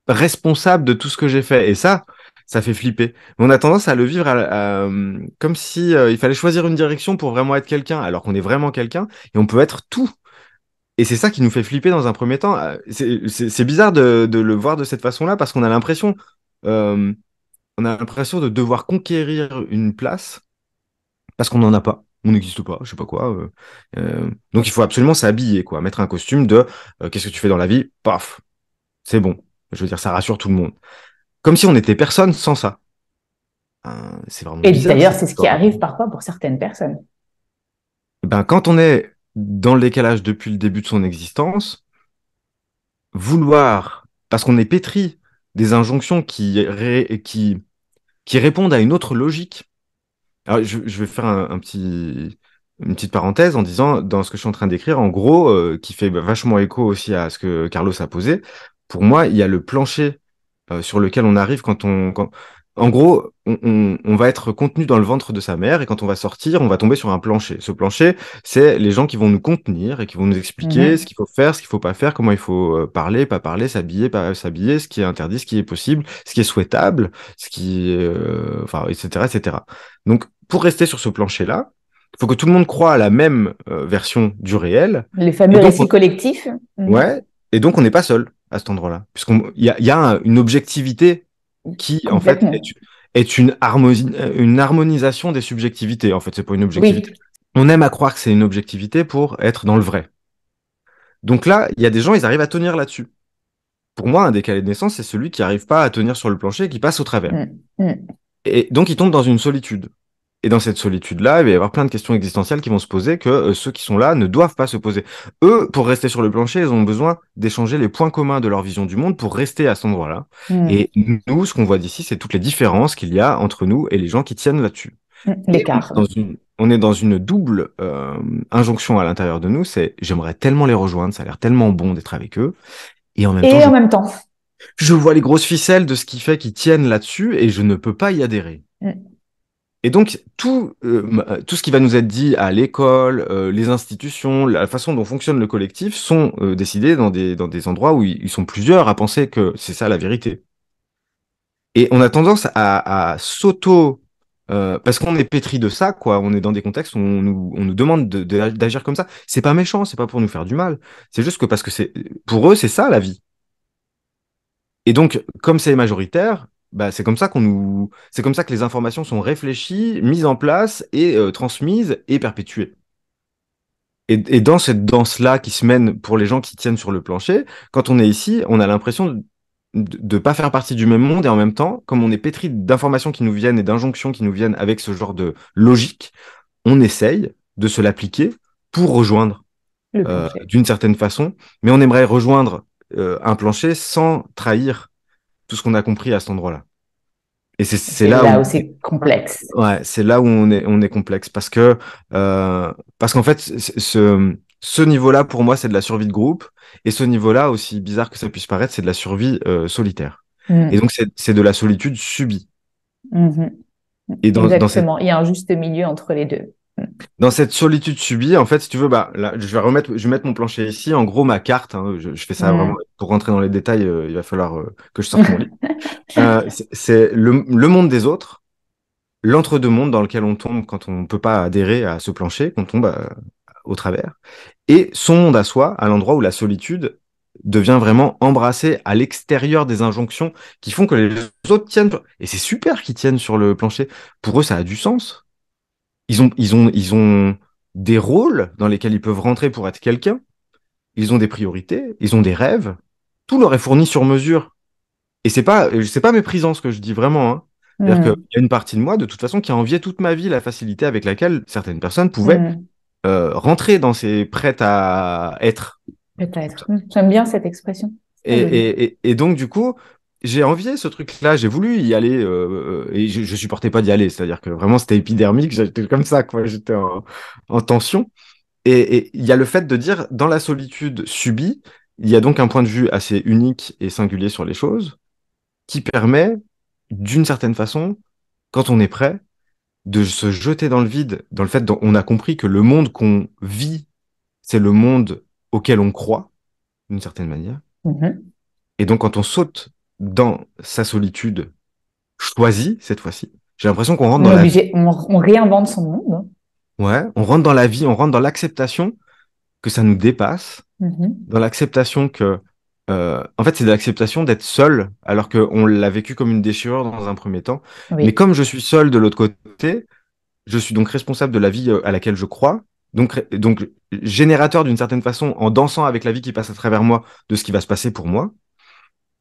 responsable de tout ce que j'ai fait. Et ça fait flipper. Mais on a tendance à le vivre comme si il fallait choisir une direction pour vraiment être quelqu'un, alors qu'on est vraiment quelqu'un et on peut être tout. Et c'est ça qui nous fait flipper dans un premier temps. C'est bizarre de le voir de cette façon-là parce euh, on a l'impression de devoir conquérir une place parce qu'on n'en a pas. On n'existe pas, je sais pas quoi. Donc il faut absolument s'habiller, quoi. Mettre un costume de qu'est-ce que tu fais dans la vie? Paf, c'est bon. Je veux dire, ça rassure tout le monde. Comme si on n'était personne sans ça. C'est vraiment Et bizarre, d'ailleurs, ça. c'est ce qui arrive parfois pour certaines personnes. Ben, quand on est dans le décalage depuis le début de son existence, vouloir, parce qu'on est pétri des injonctions qui répondent à une autre logique. Alors, je vais faire une petite parenthèse en disant, dans ce que je suis en train d'écrire, en gros, qui fait vachement écho aussi à ce que Carlos a posé, pour moi, il y a le plancher sur lequel on arrive En gros, on va être contenu dans le ventre de sa mère et quand on va sortir, on va tomber sur un plancher. Ce plancher, c'est les gens qui vont nous contenir et qui vont nous expliquer ce Mhm. qu'il faut faire, ce qu'il faut pas faire, comment il faut parler, pas parler, s'habiller, pas s'habiller, ce qui est interdit, ce qui est possible, ce qui est souhaitable, enfin, etc., etc. Donc, pour rester sur ce plancher-là, il faut que tout le monde croit à la même version du réel. Les Et fameux donc, récits collectifs. Mhm. ouais, et donc on n'est pas seul à cet endroit-là, il y a une objectivité qui, en fait, Complètement. est une harmonisation des subjectivités. En fait, c'est pas une objectivité. Oui, On aime à croire que c'est une objectivité pour être dans le vrai. Donc là, il y a des gens, ils arrivent à tenir là-dessus. Pour moi, un décalé de naissance, c'est celui qui n'arrive pas à tenir sur le plancher et qui passe au travers. mm, mm. Et donc, il tombe dans une solitude. Et dans cette solitude-là, il va y avoir plein de questions existentielles qui vont se poser que ceux qui sont là ne doivent pas se poser. Eux, pour rester sur le plancher, ils ont besoin d'échanger les points communs de leur vision du monde pour rester à cet endroit-là. Mm. Et nous, ce qu'on voit d'ici, c'est toutes les différences qu'il y a entre nous et les gens qui tiennent là-dessus. Et L'écart. on est dans une double injonction à l'intérieur de nous, c'est j'aimerais tellement les rejoindre, ça a l'air tellement bon d'être avec eux. Et en même temps, Et en même temps. je vois les grosses ficelles de ce qui fait qu'ils tiennent là-dessus et je ne peux pas y adhérer. Mm. Et donc, tout ce qui va nous être dit à l'école, les institutions, la façon dont fonctionne le collectif sont décidés dans des endroits où ils sont plusieurs à penser que c'est ça la vérité. Et on a tendance à parce qu'on est pétri de ça, quoi. On est dans des contextes où on nous demande d'agir comme ça. C'est pas méchant, c'est pas pour nous faire du mal. C'est juste que parce que pour eux, c'est ça la vie. Et donc, comme c'est majoritaire, bah, c'est comme ça que les informations sont réfléchies, mises en place et transmises et perpétuées. Et dans cette danse-là qui se mène pour les gens qui tiennent sur le plancher, quand on est ici, on a l'impression de pas faire partie du même monde et en même temps, comme on est pétri d'informations qui nous viennent et d'injonctions qui nous viennent avec ce genre de logique, on essaye de se l'appliquer pour rejoindre Le plancher. d'une certaine façon, mais on aimerait rejoindre un plancher sans trahir tout ce qu'on a compris à cet endroit-là. Et c'est C'est là là où, où c'est complexe. ouais, c'est là où on est complexe parce qu'en fait, ce niveau-là, pour moi, c'est de la survie de groupe, et ce niveau-là, aussi bizarre que ça puisse paraître, c'est de la survie solitaire. Et Mm. donc, c'est de la solitude subie. Mhm. Et Exactement. Il y a un juste milieu entre les deux. Mm. dans cette solitude subie, en fait, si tu veux, bah, là, je vais mettre mon plancher ici. En gros, ma carte, hein, je fais ça vraiment Mm. pour rentrer dans les détails. Il va falloir que je sorte mon livre. C'est le monde des autres, l'entre-deux-mondes dans lequel on tombe quand on ne peut pas adhérer à ce plancher, qu'on tombe au travers, et son monde à soi, à l'endroit où la solitude devient vraiment embrassée à l'extérieur des injonctions qui font que les autres tiennent. Et c'est super qu'ils tiennent sur le plancher. Pour eux, ça a du sens. Ils ont des rôles dans lesquels ils peuvent rentrer pour être quelqu'un. Ils ont des priorités, ils ont des rêves. Tout leur est fourni sur mesure. Et c'est pas méprisant ce que je dis vraiment, hein. C'est-à-dire qu'il Mm. y a une partie de moi, de toute façon, qui a envié toute ma vie la facilité avec laquelle certaines personnes pouvaient Mm. rentrer dans ces prêts à être. Peut-être. Mm. J'aime bien cette expression. C'est très joli. Et donc, du coup, j'ai envié ce truc-là, j'ai voulu y aller, et je supportais pas d'y aller. C'est-à-dire que vraiment, c'était épidermique, j'étais comme ça, quoi. En tension. Et il y a le fait de dire, dans la solitude subie, il y a donc un point de vue assez unique et singulier sur les choses qui permet, d'une certaine façon, quand on est prêt, de se jeter dans le vide, dans le fait qu'on a compris que le monde qu'on vit, c'est le monde auquel on croit, d'une certaine manière. Mhm. Et donc, quand on saute dans sa solitude choisie, cette fois-ci, j'ai l'impression qu'on rentre On dans est la vie. obligé, on réinvente son monde. Ouais, on rentre dans la vie, on rentre dans l'acceptation que ça nous dépasse, Mhm. dans l'acceptation que, en fait, c'est de l'acceptation d'être seul, alors qu'on l'a vécu comme une déchirure dans un premier temps. Mais Oui. comme je suis seul de l'autre côté, je suis donc responsable de la vie à laquelle je crois, donc générateur d'une certaine façon, en dansant avec la vie qui passe à travers moi, de ce qui va se passer pour moi.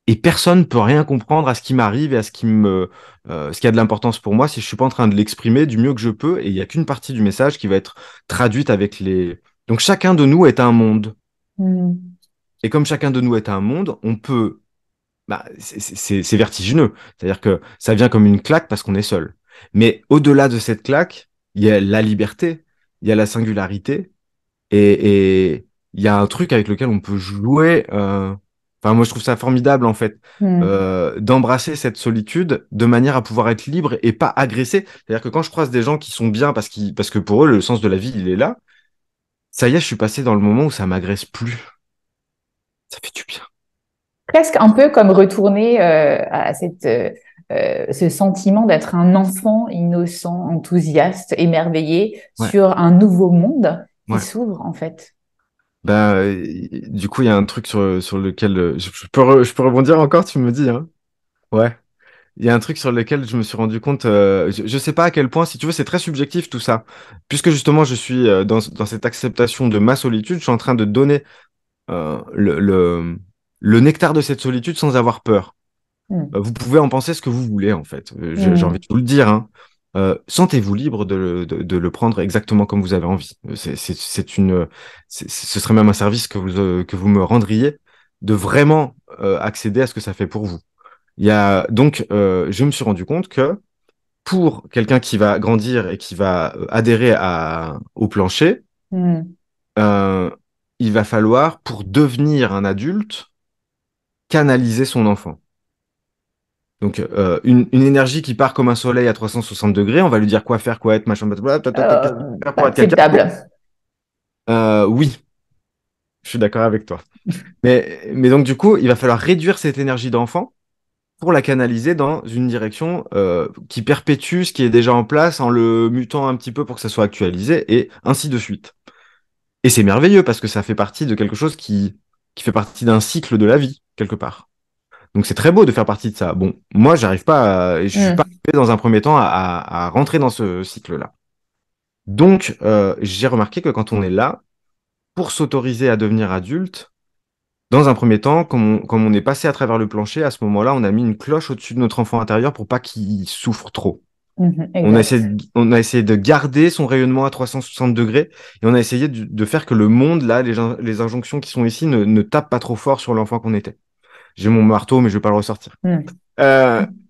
Et personne peut rien comprendre à ce qui m'arrive et à ce qui a de l'importance pour moi si je suis pas en train de l'exprimer du mieux que je peux. Et il y a qu'une partie du message qui va être traduite avec les. Donc chacun de nous est un monde. Mhm. Et comme chacun de nous est un monde, on peut. Bah, c'est vertigineux. C'est-à-dire que ça vient comme une claque parce qu'on est seul. Mais au-delà de cette claque, il y a la liberté, il y a la singularité, et il y a un truc avec lequel on peut jouer. Enfin, moi, je trouve ça formidable, en fait, Mhm. d'embrasser cette solitude de manière à pouvoir être libre et pas agressé. C'est-à-dire que quand je croise des gens qui sont bien parce que pour eux, le sens de la vie, il est là, ça y est, je suis passé dans le moment où ça m'agresse plus. Ça fait du bien. Presque un peu comme retourner à ce sentiment d'être un enfant innocent, enthousiaste, émerveillé Ouais, sur un nouveau monde qui ouais. s'ouvre en fait. Ben, du coup, il y a un truc sur lequel je peux rebondir encore, tu me dis, hein? Ouais. Il y a un truc sur lequel je me suis rendu compte, je sais pas à quel point, si tu veux, c'est très subjectif tout ça. Puisque justement, je suis dans cette acceptation de ma solitude, je suis en train de donner le nectar de cette solitude sans avoir peur. Mm. Vous pouvez en penser ce que vous voulez, en fait. J'ai envie Mm. de vous le dire, hein. Sentez-vous libre de le prendre exactement comme vous avez envie. C'est une, ce serait même un service que vous me rendriez de vraiment accéder à ce que ça fait pour vous. Il y a donc, je me suis rendu compte que pour quelqu'un qui va grandir et qui va adhérer au plancher, Mm. euh, il va falloir, pour devenir un adulte, canaliser son enfant. Donc, une énergie qui part comme un soleil à 360 degrés, on va lui dire quoi faire, quoi être, machin, blablabla, qu'est-ce que tu peux faire Pas pour être quelqu'un? acceptable. Oui, je suis d'accord avec toi. Mais donc, du coup, il va falloir réduire cette énergie d'enfant pour la canaliser dans une direction qui perpétue ce qui est déjà en place en le mutant un petit peu pour que ça soit actualisé et ainsi de suite. Et c'est merveilleux parce que ça fait partie de quelque chose qui fait partie d'un cycle de la vie, quelque part. Donc c'est très beau de faire partie de ça. Bon, moi, j'arrive pas je suis pas Mm. arrivé dans un premier temps à rentrer dans ce cycle-là. Donc, j'ai remarqué que quand on est là, pour s'autoriser à devenir adulte, dans un premier temps, comme on est passé à travers le plancher, à ce moment-là, on a mis une cloche au-dessus de notre enfant intérieur pour pas qu'il souffre trop. Mhm. Exact. On a essayé de garder son rayonnement à 360 degrés et on a essayé de faire que le monde, là, les injonctions qui sont ici, ne tapent pas trop fort sur l'enfant qu'on était. J'ai mon marteau, mais je vais pas le ressortir. Mm.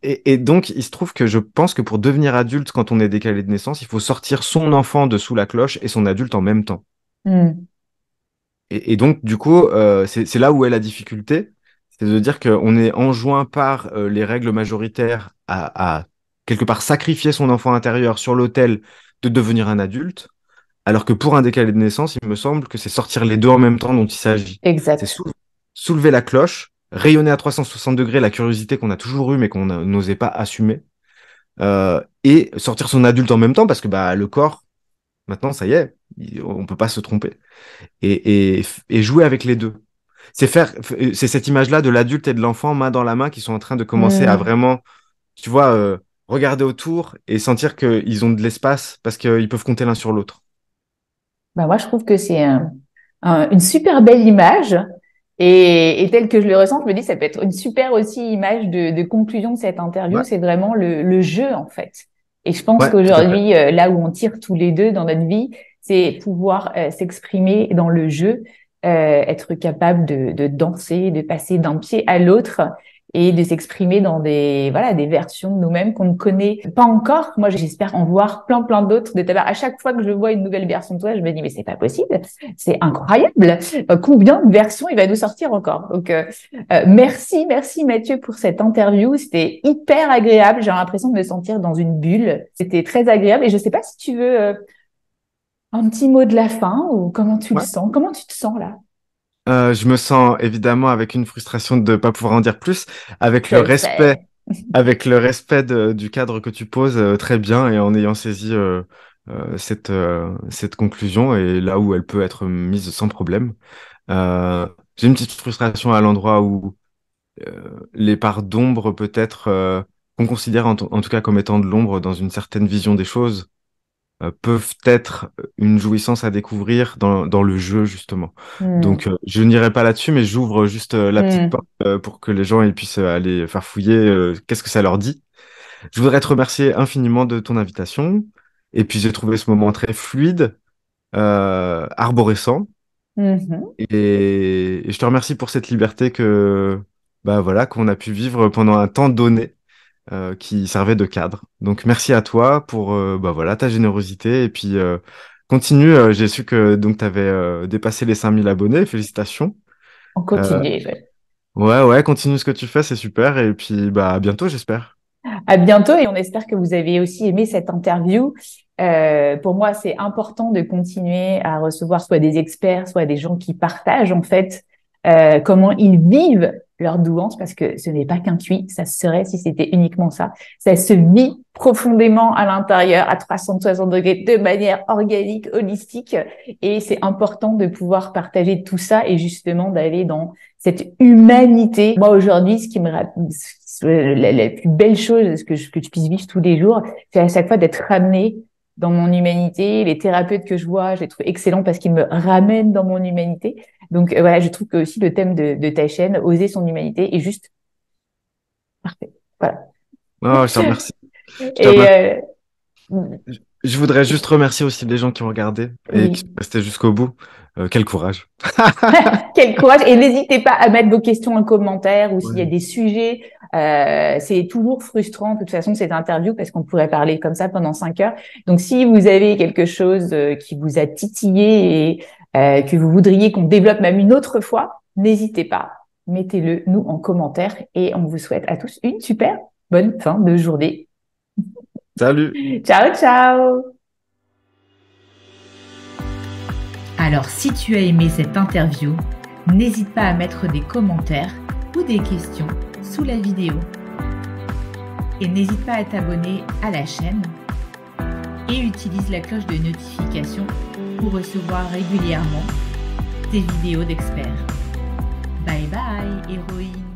Et donc, il se trouve que je pense que pour devenir adulte, quand on est décalé de naissance, il faut sortir son enfant de sous la cloche et son adulte en même temps. Mm. Et donc, du coup, c'est là où est la difficulté, c'est de dire qu'on est enjoint par les règles majoritaires à quelque part sacrifier son enfant intérieur sur l'autel de devenir un adulte, alors que pour un décalé de naissance, il me semble que c'est sortir les deux en même temps dont il s'agit. C'est Exact. soulever la cloche, rayonner à 360 degrés la curiosité qu'on a toujours eue mais qu'on n'osait pas assumer, et sortir son adulte en même temps parce que bah, le corps, maintenant, ça y est, on peut pas se tromper et jouer avec les deux. C'est cette image-là de l'adulte et de l'enfant main dans la main qui sont en train de commencer à Mm. vraiment, tu vois, regarder autour et sentir qu'ils ont de l'espace parce qu'ils peuvent compter l'un sur l'autre. Bah, moi, je trouve que c'est une super belle image. Et telle que je le ressens, je me dis, ça peut être une super aussi image de conclusion de cette interview. Ouais, C'est vraiment le jeu, en fait. Et je pense ouais, tout à fait. qu'aujourd'hui, là où on tire tous les deux dans notre vie, c'est pouvoir s'exprimer dans le jeu, être capable de danser, de passer d'un pied à l'autre et de s'exprimer dans des versions de nous-mêmes qu'on ne connaît pas encore. Moi, j'espère en voir plein d'autres de ta part. À chaque fois que je vois une nouvelle version de toi, je me dis, mais c'est pas possible. C'est incroyable. Combien de versions il va nous sortir encore? Donc, merci Mathieu pour cette interview. C'était hyper agréable. J'ai l'impression de me sentir dans une bulle. C'était très agréable et je sais pas si tu veux un petit mot de la fin ou comment tu le Ouais. sens? Comment tu te sens là? Je me sens évidemment avec une frustration de ne pas pouvoir en dire plus, avec Je le le respect, sais. du cadre que tu poses très bien et en ayant saisi cette conclusion et là où elle peut être mise sans problème. Euh, j'ai une petite frustration à l'endroit où les parts d'ombre peut-être qu'on considère en tout cas comme étant de l'ombre dans une certaine vision des choses peuvent être une jouissance à découvrir dans le jeu, justement. Hmm. Donc, je n'irai pas là-dessus, mais j'ouvre juste la petite Hmm. porte pour que les gens ils puissent aller farfouiller qu'est-ce que ça leur dit. Je voudrais te remercier infiniment de ton invitation. Et puis, j'ai trouvé ce moment très fluide, arborescent. Mhm. Et je te remercie pour cette liberté bah voilà, qu'on a pu vivre pendant un temps donné qui servait de cadre. Donc merci à toi pour bah voilà, ta générosité et puis continue. J'ai su que donc tu avais dépassé les 5000 abonnés. Félicitations. On Euh, continue. ouais, continue ce que tu fais, c'est super. Et puis bah à bientôt, j'espère. À bientôt et on espère que vous avez aussi aimé cette interview. Pour moi, c'est important de continuer à recevoir soit des experts, soit des gens qui partagent en fait comment ils vivent leur douance, parce que ce n'est pas qu'un QI, ça serait si c'était uniquement ça. Ça se vit profondément à l'intérieur, à 360 degrés, de manière organique, holistique, et c'est important de pouvoir partager tout ça et justement d'aller dans cette humanité. Moi, aujourd'hui, ce qui me la plus belle chose que tu puisses vivre tous les jours, c'est à chaque fois d'être ramené dans mon humanité. Les thérapeutes que je vois, je les trouve excellents parce qu'ils me ramènent dans mon humanité. Donc voilà, je trouve que aussi le thème de ta chaîne, oser son humanité, est juste parfait. Voilà. Oh, je te remercie. Je te Et remercie. Je voudrais juste remercier aussi les gens qui ont regardé et qui oui. sont restés jusqu'au bout. Quel courage. Quel courage. Et n'hésitez pas à mettre vos questions en commentaire ou s'il y a Ouais. des sujets. C'est toujours frustrant, de toute façon, cette interview, parce qu'on pourrait parler comme ça pendant 5 heures. Donc, si vous avez quelque chose qui vous a titillé et que vous voudriez qu'on développe même une autre fois, n'hésitez pas. Mettez-le nous en commentaire et on vous souhaite à tous une super bonne fin de journée. Salut. Ciao, ciao! Alors, si tu as aimé cette interview, n'hésite pas à mettre des commentaires ou des questions sous la vidéo. Et n'hésite pas à t'abonner à la chaîne et utilise la cloche de notification pour recevoir régulièrement tes vidéos d'experts. Bye bye, héroïne!